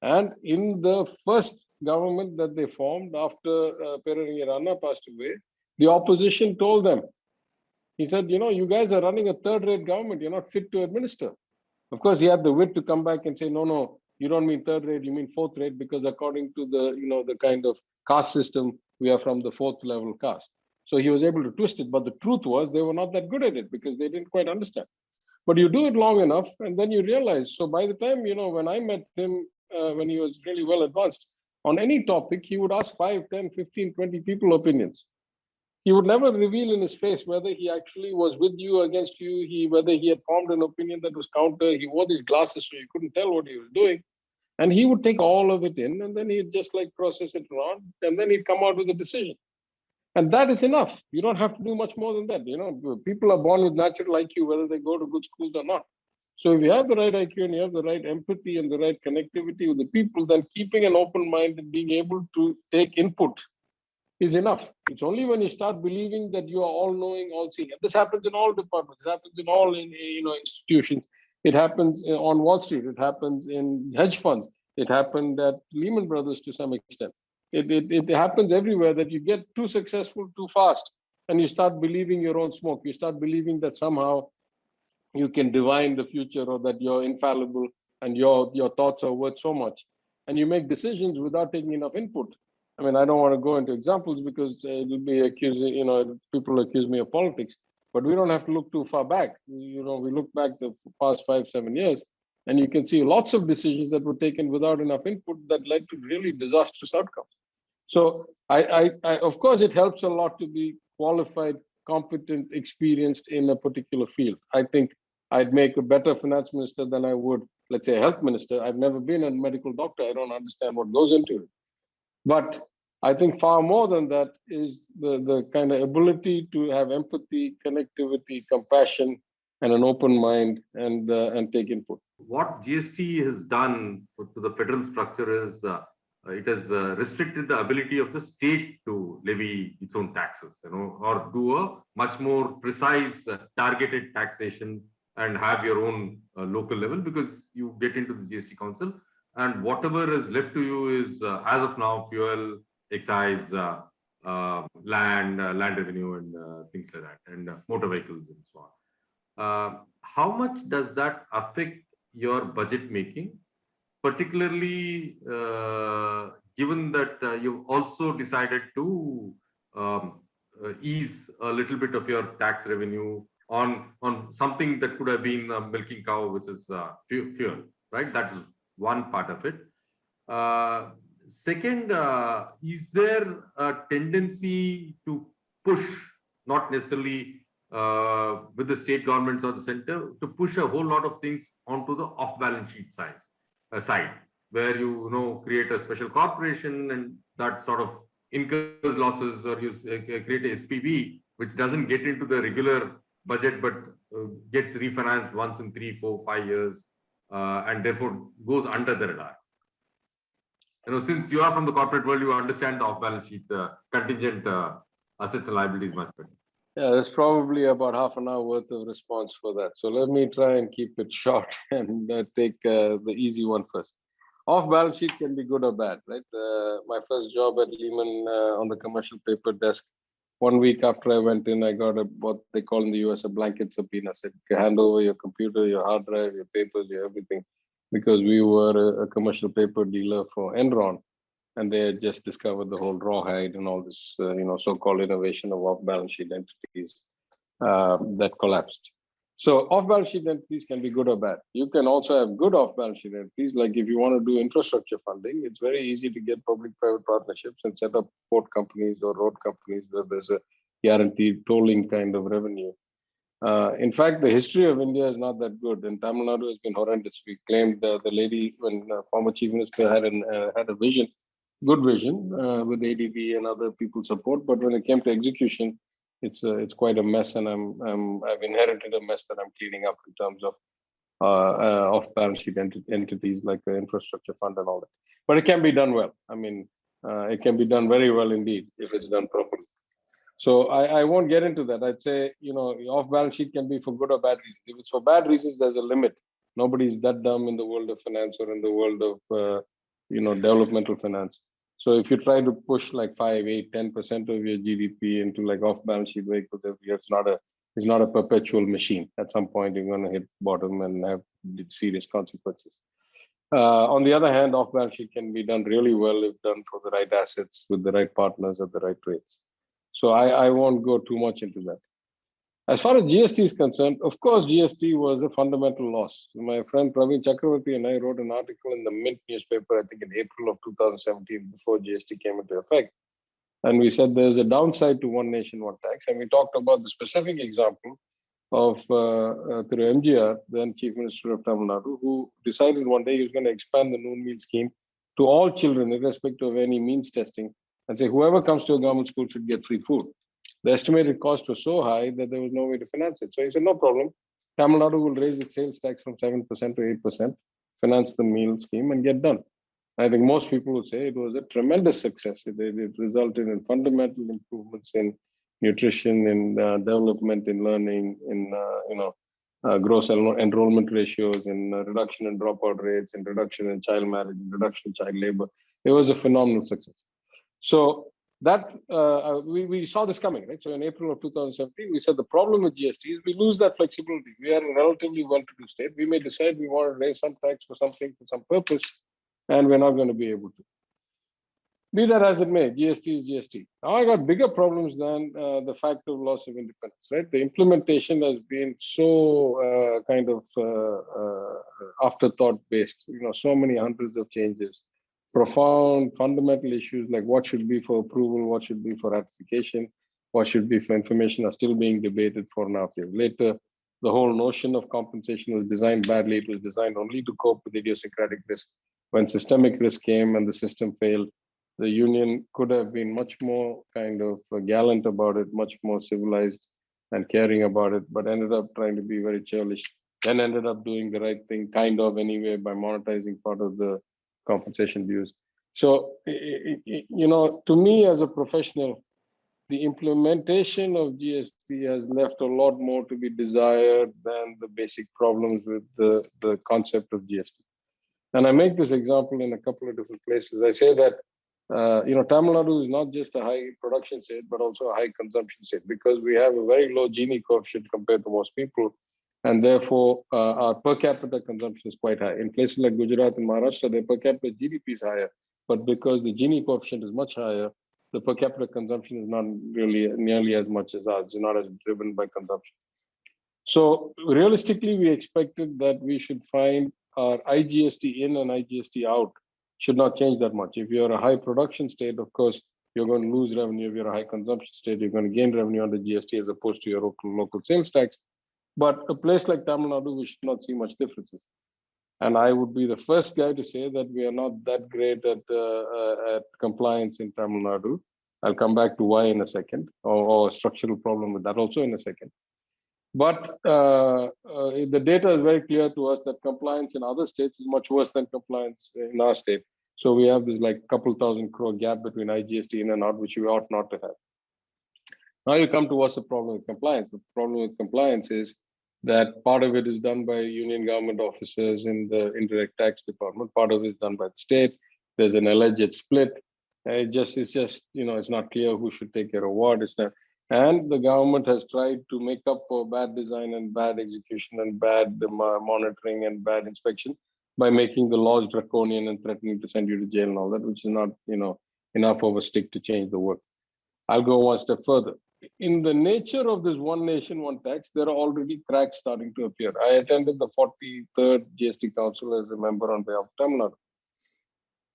And in the first government that they formed after P.T.R. Ranna passed away, the opposition told them, he said, you guys are running a third-rate government. You're not fit to administer. Of course, he had the wit to come back and say, no, you don't mean third rate, you mean fourth rate, because according to the kind of caste system, we are from the fourth level caste. So he was able to twist it. But the truth was they were not that good at it because they didn't quite understand. But you do it long enough and then you realize. So by the time, when I met him, when he was really well advanced, on any topic, he would ask 5, 10, 15, 20 people opinions. He would never reveal in his face whether he actually was with you or against you, whether he had formed an opinion that was counter. He wore these glasses so you couldn't tell what he was doing. And he would take all of it in and then he'd just process it around and then he'd come out with a decision. And that is enough. You don't have to do much more than that. People are born with natural IQ, whether they go to good schools or not. So if you have the right IQ and you have the right empathy and the right connectivity with the people, then keeping an open mind and being able to take input is enough. It's only when you start believing that you are all knowing, all seeing. And this happens in all departments. It happens in all institutions. It happens on Wall Street. It happens in hedge funds. It happened at Lehman Brothers to some extent. It happens everywhere that you get too successful too fast and you start believing your own smoke. You start believing that somehow you can divine the future or that you're infallible and your thoughts are worth so much. And you make decisions without taking enough input. I mean, I don't want to go into examples because it'll be accusing, people accuse me of politics, but we don't have to look too far back. We look back the past 5, 7 years, and you can see lots of decisions that were taken without enough input that led to really disastrous outcomes. So I of course, it helps a lot to be qualified, competent, experienced in a particular field. I think I'd make a better finance minister than I would, let's say, a health minister. I've never been a medical doctor. I don't understand what goes into it. But I think far more than that is the kind of ability to have empathy, connectivity, compassion, and an open mind and take input. What GST has done to the federal structure is it has restricted the ability of the state to levy its own taxes, or do a much more precise, targeted taxation and have your own local level, because you get into the GST council and whatever is left to you is, as of now, fuel, excise, land revenue, and things like that, and motor vehicles and so on. How much does that affect your budget making, particularly given that you've also decided to ease a little bit of your tax revenue on something that could have been a milking cow, which is fuel, right? That is one part of it. Second, is there a tendency to push, not necessarily with the state governments or the center, to push a whole lot of things onto the off-balance sheet side, where you create a special corporation and that sort of incurs losses, or you create a SPV which doesn't get into the regular budget but gets refinanced once in 3, 4, 5 years, and therefore goes under the radar. Since you are from the corporate world, you understand the off-balance sheet contingent assets and liabilities much better. Yeah, there's probably about half an hour worth of response for that. So let me try and keep it short and take the easy one first. Off-balance sheet can be good or bad, right? My first job at Lehman on the commercial paper desk, 1 week after I went in, I got what they call in the US a blanket subpoena. Said, hand over your computer, your hard drive, your papers, your everything, because we were a commercial paper dealer for Enron. And they had just discovered the whole rawhide and all this, so-called innovation of off-balance sheet entities that collapsed. So off-balance sheet entities can be good or bad. You can also have good off-balance sheet entities. Like if you want to do infrastructure funding, it's very easy to get public-private partnerships and set up port companies or road companies where there's a guaranteed tolling kind of revenue. In fact, the history of India is not that good, and Tamil Nadu has been horrendous. We claimed the lady, when former chief minister had a vision, good vision with ADB and other people's support. But when it came to execution, it's quite a mess, and I've inherited a mess that I'm cleaning up in terms of off-balance sheet entities like the infrastructure fund and all that. But it can be done well. I mean, it can be done very well indeed if it's done properly. So I won't get into that. I'd say, off-balance sheet can be for good or bad reasons. If it's for bad reasons, there's a limit. Nobody's that dumb in the world of finance or in the world of, developmental finance. So if you try to push like 5, 8, 10% of your GDP into like off-balance sheet vehicles every year, it's not a perpetual machine. At some point, you're going to hit bottom and have serious consequences. On the other hand, off-balance sheet can be done really well if done for the right assets with the right partners at the right rates. So I won't go too much into that. As far as GST is concerned, of course, GST was a fundamental loss. My friend Praveen Chakravarti and I wrote an article in the Mint newspaper, I think in April of 2017, before GST came into effect. And we said there's a downside to one nation, one tax. And we talked about the specific example of through MGR, then Chief Minister of Tamil Nadu, who decided one day he was going to expand the noon meal scheme to all children, irrespective of any means testing, and say whoever comes to a government school should get free food. The estimated cost was so high that there was no way to finance it. So he said, no problem. Tamil Nadu will raise its sales tax from 7% to 8%, finance the meal scheme and get done. I think most people would say it was a tremendous success. It resulted in fundamental improvements in nutrition, in development, in learning, in gross enrollment ratios, in reduction in dropout rates, in reduction in child marriage, in reduction in child labor. It was a phenomenal success. So that we saw this coming, right? So in April of 2017, we said the problem with GST is we lose that flexibility. We are a relatively well-to-do state. We may decide we want to raise some tax for something, for some purpose, and we're not going to be able to. Be that as it may, GST is GST. Now I got bigger problems than the fact of loss of independence, right? The implementation has been so kind of afterthought based, so many hundreds of changes, profound fundamental issues like what should be for approval, what should be for ratification, what should be for information are still being debated 4.5 years later. The whole notion of compensation was designed badly. It was designed only to cope with idiosyncratic risk. When systemic risk came and the system failed, the union could have been much more kind of gallant about it, much more civilized and caring about it, but ended up trying to be very churlish, then ended up doing the right thing kind of anyway by monetizing part of the compensation dues. So, to me as a professional, the implementation of GST has left a lot more to be desired than the basic problems with the concept of GST. And I make this example in a couple of different places. I say that, Tamil Nadu is not just a high production state, but also a high consumption state because we have a very low Gini coefficient compared to most people. And therefore, our per capita consumption is quite high. In places like Gujarat and Maharashtra, their per capita GDP is higher. But because the Gini coefficient is much higher, the per capita consumption is not really nearly as much as ours. It's not as driven by consumption. So realistically, we expected that we should find our IGST in and IGST out should not change that much. If you're a high production state, of course, you're going to lose revenue. If you're a high consumption state, you're going to gain revenue on the GST as opposed to your local sales tax. But a place like Tamil Nadu, we should not see much differences. And I would be the first guy to say that we are not that great at compliance in Tamil Nadu. I'll come back to why in a second, or a structural problem with that also in a second. But the data is very clear to us that compliance in other states is much worse than compliance in our state. So we have this like couple thousand crore gap between IGST in and out, which we ought not to have. Now you come to what's the problem with compliance. The problem with compliance is that part of it is done by union government officers in the indirect tax department. Part of it is done by the state. There's an alleged split. It's just, it's not clear who should take care of what. It's not. And the government has tried to make up for bad design and bad execution and bad monitoring and bad inspection by making the laws draconian and threatening to send you to jail and all that, which is not, enough of a stick to change the work. I'll go one step further. In the nature of this one nation, one tax, there are already cracks starting to appear. I attended the 43rd GST Council as a member on behalf of Tamil Nadu.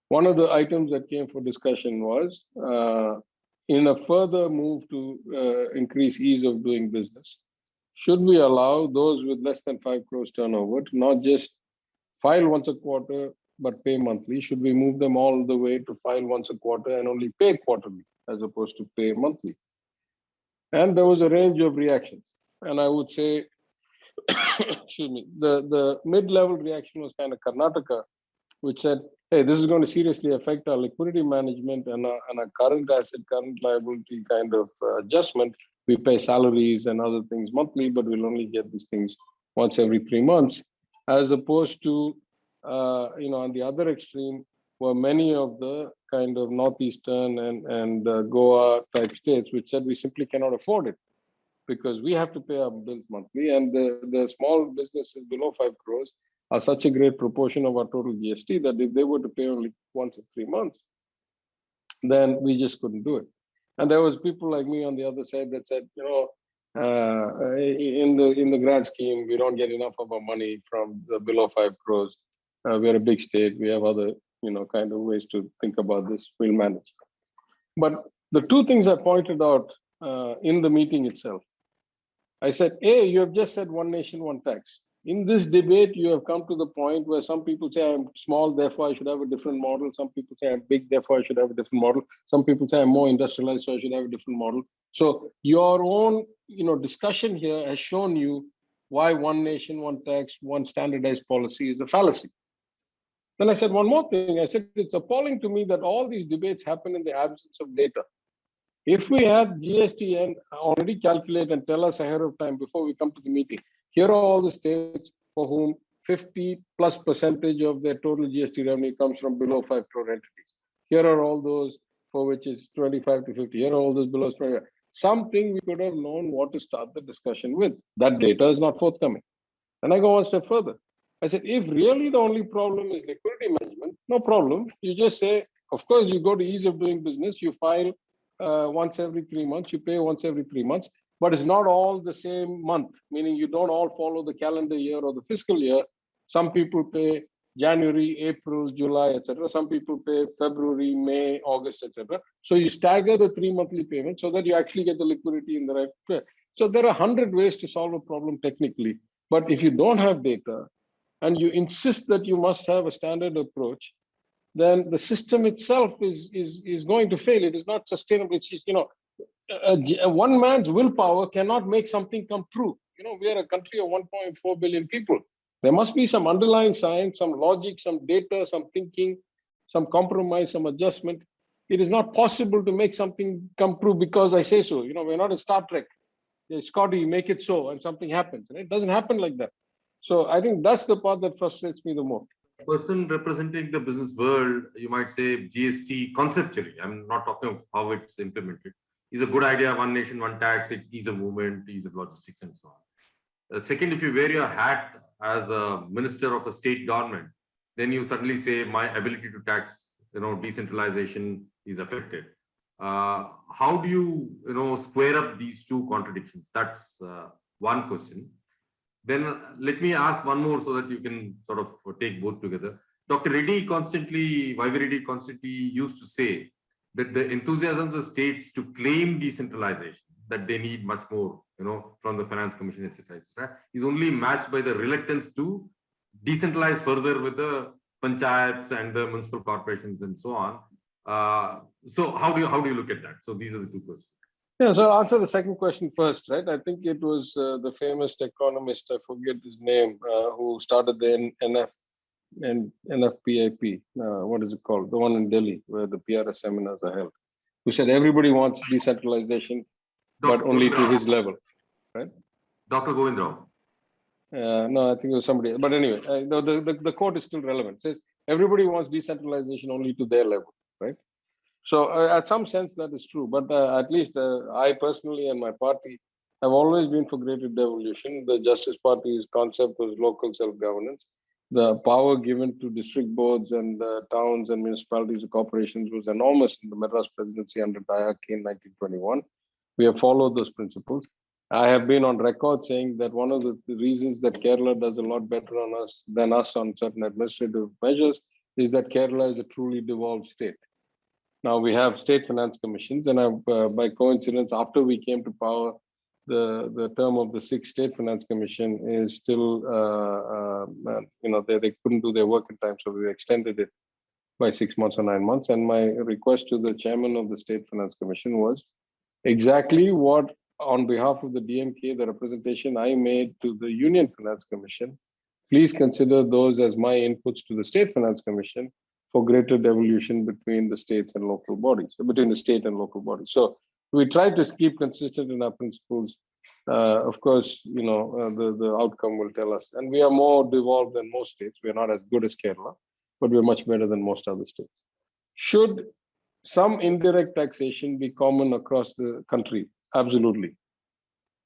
One of the items that came for discussion was, in a further move to increase ease of doing business, should we allow those with less than 5 crores turnover to not just file once a quarter, but pay monthly? Should we move them all the way to file once a quarter and only pay quarterly as opposed to pay monthly? And there was a range of reactions. And I would say, excuse me, the mid-level reaction was kind of Karnataka, which said, hey, this is going to seriously affect our liquidity management and our current asset, current liability kind of adjustment. We pay salaries and other things monthly, but we'll only get these things once every 3 months, as opposed to, on the other extreme, were many of the kind of northeastern and Goa type states, which said we simply cannot afford it because we have to pay our bills monthly, and the small businesses below 5 crores are such a great proportion of our total GST that if they were to pay only once in 3 months, then we just couldn't do it. And there was people like me on the other side that said, in the grand scheme, we don't get enough of our money from the below 5 crores. We're a big state. We have other, kind of ways to think about this. We'll manage. But the two things I pointed out in the meeting itself, I said, A, you have just said one nation, one tax. In this debate, you have come to the point where some people say I'm small, therefore I should have a different model. Some people say I'm big, therefore I should have a different model. Some people say I'm more industrialized, so I should have a different model. So your own, discussion here has shown you why one nation, one tax, one standardized policy is a fallacy. Then I said one more thing. I said, it's appalling to me that all these debates happen in the absence of data. If we had GSTN already calculate and tell us ahead of time before we come to the meeting, here are all the states for whom 50+% of their total GST revenue comes from below 5 crore entities. Here are all those for which is 25 to 50. Here are all those below 25. Something we could have known what to start the discussion with. That data is not forthcoming. And I go one step further. I said, if really the only problem is liquidity management, no problem. You just say, of course, you go to ease of doing business, you file once every 3 months, you pay once every 3 months, but it's not all the same month, meaning you don't all follow the calendar year or the fiscal year. Some people pay January, April, July, etc. Some people pay February, May, August, etc. So you stagger the 3 monthly payments so that you actually get the liquidity in the right place. So there are 100 ways to solve a problem technically, but if you don't have data and you insist that you must have a standard approach, then the system itself is going to fail. It is not sustainable. It's just, one man's willpower cannot make something come true. We are a country of 1.4 billion people. There must be some underlying science, some logic, some data, some thinking, some compromise, some adjustment. It is not possible to make something come true because I say so. We're not in Star Trek. Scotty, make it so, and something happens. And it doesn't happen like that. So I think that's the part that frustrates me the most. Person representing the business world, you might say GST conceptually, I'm not talking of how it's implemented, is a good idea. One nation, one tax, it's ease of movement, ease of logistics, and so on. Second, if you wear your hat as a minister of a state government, then you suddenly say my ability to tax, decentralization is affected. How do you, square up these two contradictions? That's one question. Then let me ask one more so that you can sort of take both together. Dr. Reddy constantly used to say that the enthusiasm of the states to claim decentralization, that they need much more, from the Finance Commission, etc., is only matched by the reluctance to decentralize further with the panchayats and the municipal corporations and so on. So how do you look at that? So these are the two questions. Yeah, so I'll answer the second question first, right? I think it was the famous economist, I forget his name, who started the NFPIP. What is it called? The one in Delhi, where the PRS seminars are held, who said everybody wants decentralization, but only to his level, right? Dr. Govind Rao. No, I think it was somebody. But anyway, the quote is still relevant. It says everybody wants decentralization only to their level, right? So at some sense that is true, but at least I personally and my party have always been for greater devolution. The Justice Party's concept was local self-governance. The power given to district boards and towns and municipalities and corporations was enormous in the Madras presidency under Thiagarajan in 1921. We have followed those principles. I have been on record saying that one of the reasons that Kerala does a lot better than us on certain administrative measures is that Kerala is a truly devolved state. Now we have state finance commissions, and by coincidence, after we came to power, the term of the sixth State Finance Commission is still, they couldn't do their work in time, so we extended it by 6 months or 9 months. And my request to the chairman of the State Finance Commission was exactly what, on behalf of the DMK, the representation I made to the Union Finance Commission, please consider those as my inputs to the State Finance Commission for greater devolution between the states and local bodies, between the state and local bodies. So we try to keep consistent in our principles. Of course, the outcome will tell us. And we are more devolved than most states. We are not as good as Kerala, but we're much better than most other states. Should some indirect taxation be common across the country? Absolutely.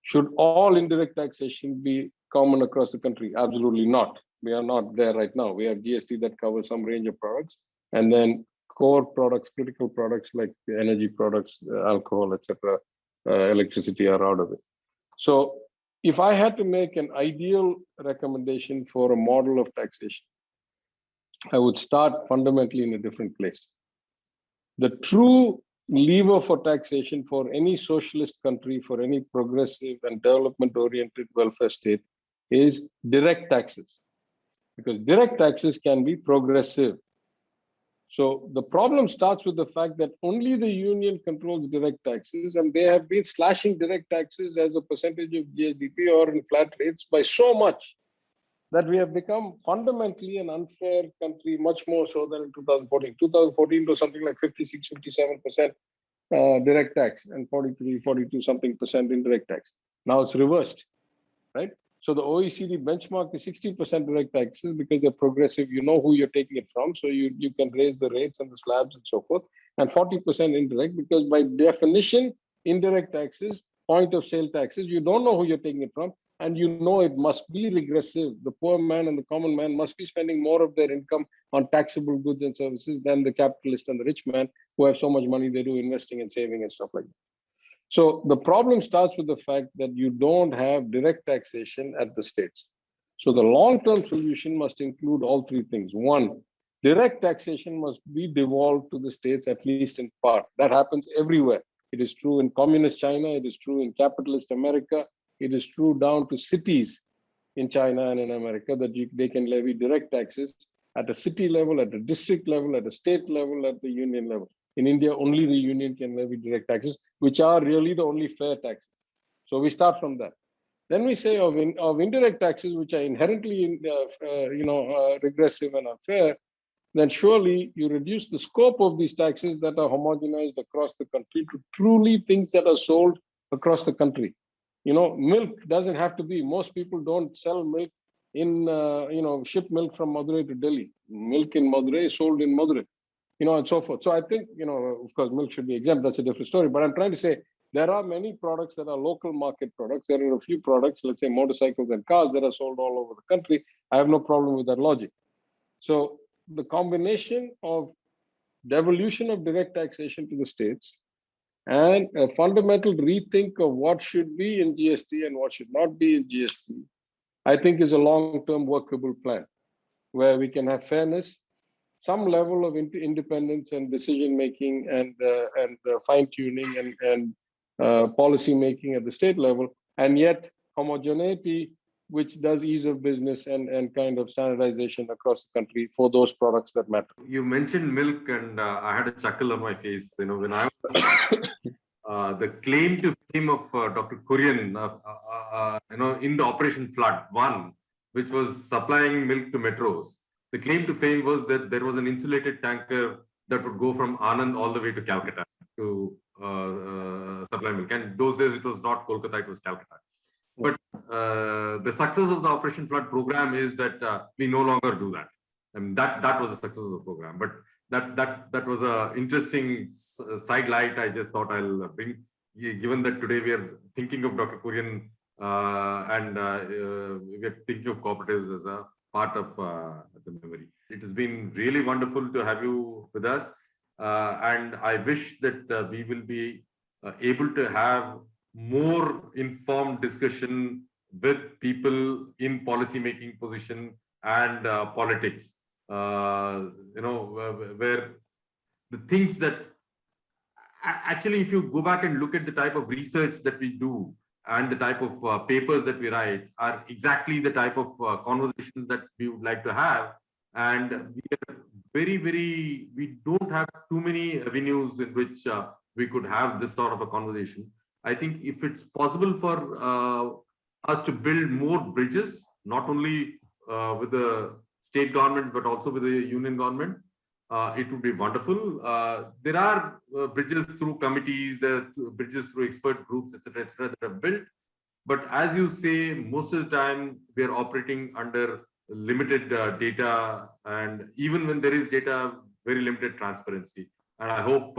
Should all indirect taxation be common across the country? Absolutely not. We are not there right now. We have GST that covers some range of products, and then core products, critical products like the energy products, alcohol, etc., electricity are out of it. So if I had to make an ideal recommendation for a model of taxation, I would start fundamentally in a different place. The true lever for taxation for any socialist country, for any progressive and development-oriented welfare state is direct taxes, because direct taxes can be progressive. So the problem starts with the fact that only the union controls direct taxes, and they have been slashing direct taxes as a percentage of GDP or in flat rates by so much that we have become fundamentally an unfair country, much more so than in 2014. 2014 was something like 56, 57% direct tax and 43, 42 something percent indirect tax. Now it's reversed, right? So the OECD benchmark is 60% direct taxes because they're progressive. You know who you're taking it from, so you can raise the rates and the slabs and so forth. And 40% indirect because by definition, indirect taxes, point of sale taxes, you don't know who you're taking it from, and you know it must be regressive. The poor man and the common man must be spending more of their income on taxable goods and services than the capitalist and the rich man who have so much money they do investing and saving and stuff like that. So the problem starts with the fact that you don't have direct taxation at the states. So the long-term solution must include all three things. One, direct taxation must be devolved to the states, at least in part. That happens everywhere. It is true in communist China. It is true in capitalist America. It is true down to cities in China and in America that they can levy direct taxes at a city level, at a district level, at a state level, at the union level. In India, only the union can levy direct taxes, which are really the only fair taxes. So we start from that. Then we say of indirect taxes, which are inherently, regressive and unfair, then surely you reduce the scope of these taxes that are homogenized across the country to truly things that are sold across the country. Milk doesn't have to be. Most people don't sell milk in, ship milk from Madurai to Delhi. Milk in Madurai is sold in Madurai. And so forth. So I think, of course, milk should be exempt. That's a different story. But I'm trying to say there are many products that are local market products. There are a few products, let's say motorcycles and cars, that are sold all over the country. I have no problem with that logic. So the combination of devolution of direct taxation to the states and a fundamental rethink of what should be in GST and what should not be in GST, I think is a long-term workable plan where we can have fairness, some level of independence and decision making and fine tuning and policy making at the state level, and yet homogeneity, which does ease of business and kind of standardization across the country for those products that matter. You mentioned milk, and I had a chuckle on my face. When I was the claim to fame of Dr. Kurian, in the Operation Flood 1, which was supplying milk to metros. The claim to fame was that there was an insulated tanker that would go from Anand all the way to Calcutta to supply milk. And those days it was not Kolkata, it was Calcutta. But the success of the Operation Flood program is that we no longer do that. And that was the success of the program. But that was an interesting sidelight I just thought I'll bring, given that today we are thinking of Dr. Kurian and we are thinking of cooperatives as a part of the memory. It has been really wonderful to have you with us. And I wish that we will be able to have more informed discussion with people in policy making position and politics, where the things that actually, if you go back and look at the type of research that we do, and the type of papers that we write are exactly the type of conversations that we would like to have. And we are we don't have too many avenues in which we could have this sort of a conversation. I think if it's possible for us to build more bridges, not only with the state government, but also with the union government, it would be wonderful. There are bridges through committees, there are bridges through expert groups, etc., that are built. But as you say, most of the time we are operating under limited data, and even when there is data, very limited transparency. And I hope,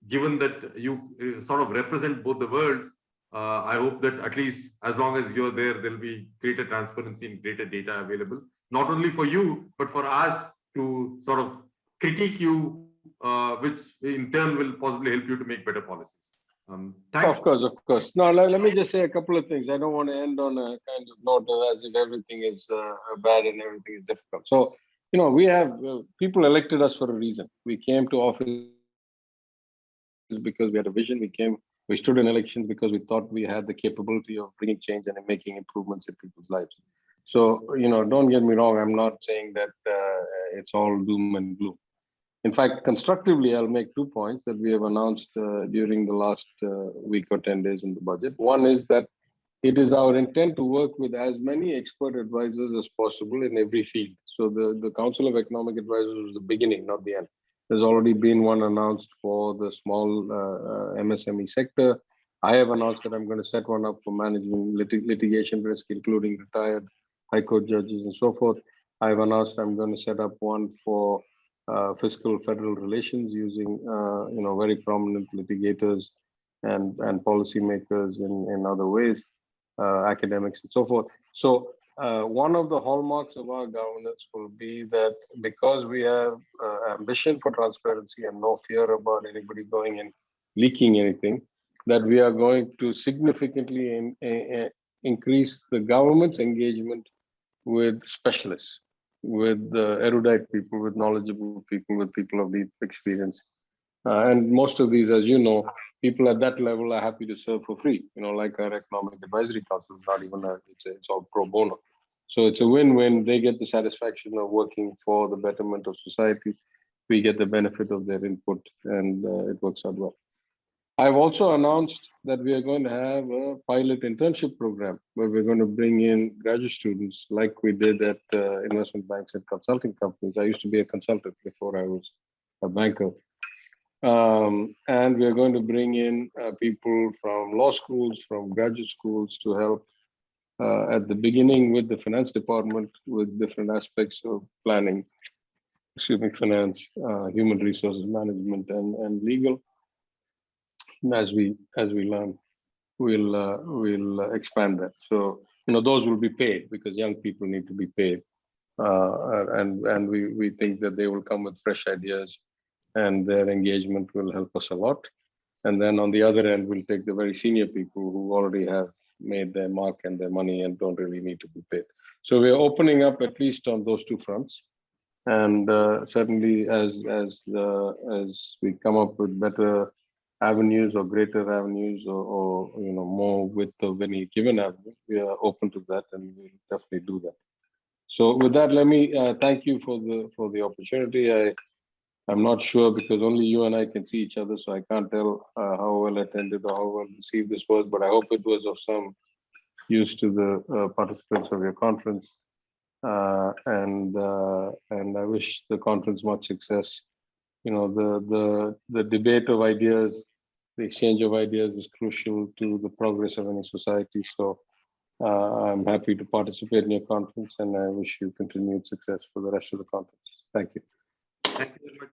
given that you sort of represent both the worlds, I hope that at least as long as you're there, there'll be greater transparency and greater data available, not only for you, but for us to sort of critique you, which in turn will possibly help you to make better policies. Thanks. Of course. Now, let me just say a couple of things. I don't want to end on a kind of note as if everything is bad and everything is difficult. So, we have people elected us for a reason. We came to office because we had a vision. We stood in elections because we thought we had the capability of bringing change and making improvements in people's lives. So, don't get me wrong. I'm not saying that it's all doom and gloom. In fact, constructively, I'll make 2 points that we have announced during the last week or 10 days in the budget. One is that it is our intent to work with as many expert advisors as possible in every field. So the Council of Economic Advisors was the beginning, not the end. There's already been one announced for the small MSME sector. I have announced that I'm going to set one up for managing litigation risk, including retired high court judges and so forth. I've announced I'm going to set up one for fiscal federal relations using very prominent litigators and policymakers in other ways, academics and so forth. So one of the hallmarks of our governance will be that because we have ambition for transparency and no fear about anybody going and leaking anything, that we are going to significantly increase the government's engagement with specialists, with erudite people, with knowledgeable people, with people of deep experience. And most of these, as you know, people at that level are happy to serve for free, like our Economic Advisory Council, not even it's all pro bono. So it's a win-win. They get the satisfaction of working for the betterment of society. We get the benefit of their input, and it works out well. I've also announced that we are going to have a pilot internship program where we're going to bring in graduate students like we did at investment banks and consulting companies. I used to be a consultant before I was a banker. And we're going to bring in people from law schools, from graduate schools to help at the beginning with the finance department with different aspects of planning, finance, human resources management, and legal. As we learn, we'll expand that. So those will be paid because young people need to be paid, and we think that they will come with fresh ideas, and their engagement will help us a lot. And then on the other end, we'll take the very senior people who already have made their mark and their money and don't really need to be paid. So we're opening up at least on those 2 fronts, and certainly as we come up with better avenues or greater avenues or more width of any given avenue, we are open to that, and we'll definitely do that. So with that, let me thank you for the opportunity. I'm not sure because only you and I can see each other, so I can't tell how well attended or how well received this was, but I hope it was of some use to the participants of your conference. And I wish the conference much success. The debate of ideas, the exchange of ideas is crucial to the progress of any society. So I'm happy to participate in your conference, and I wish you continued success for the rest of the conference. Thank you. Thank you very much.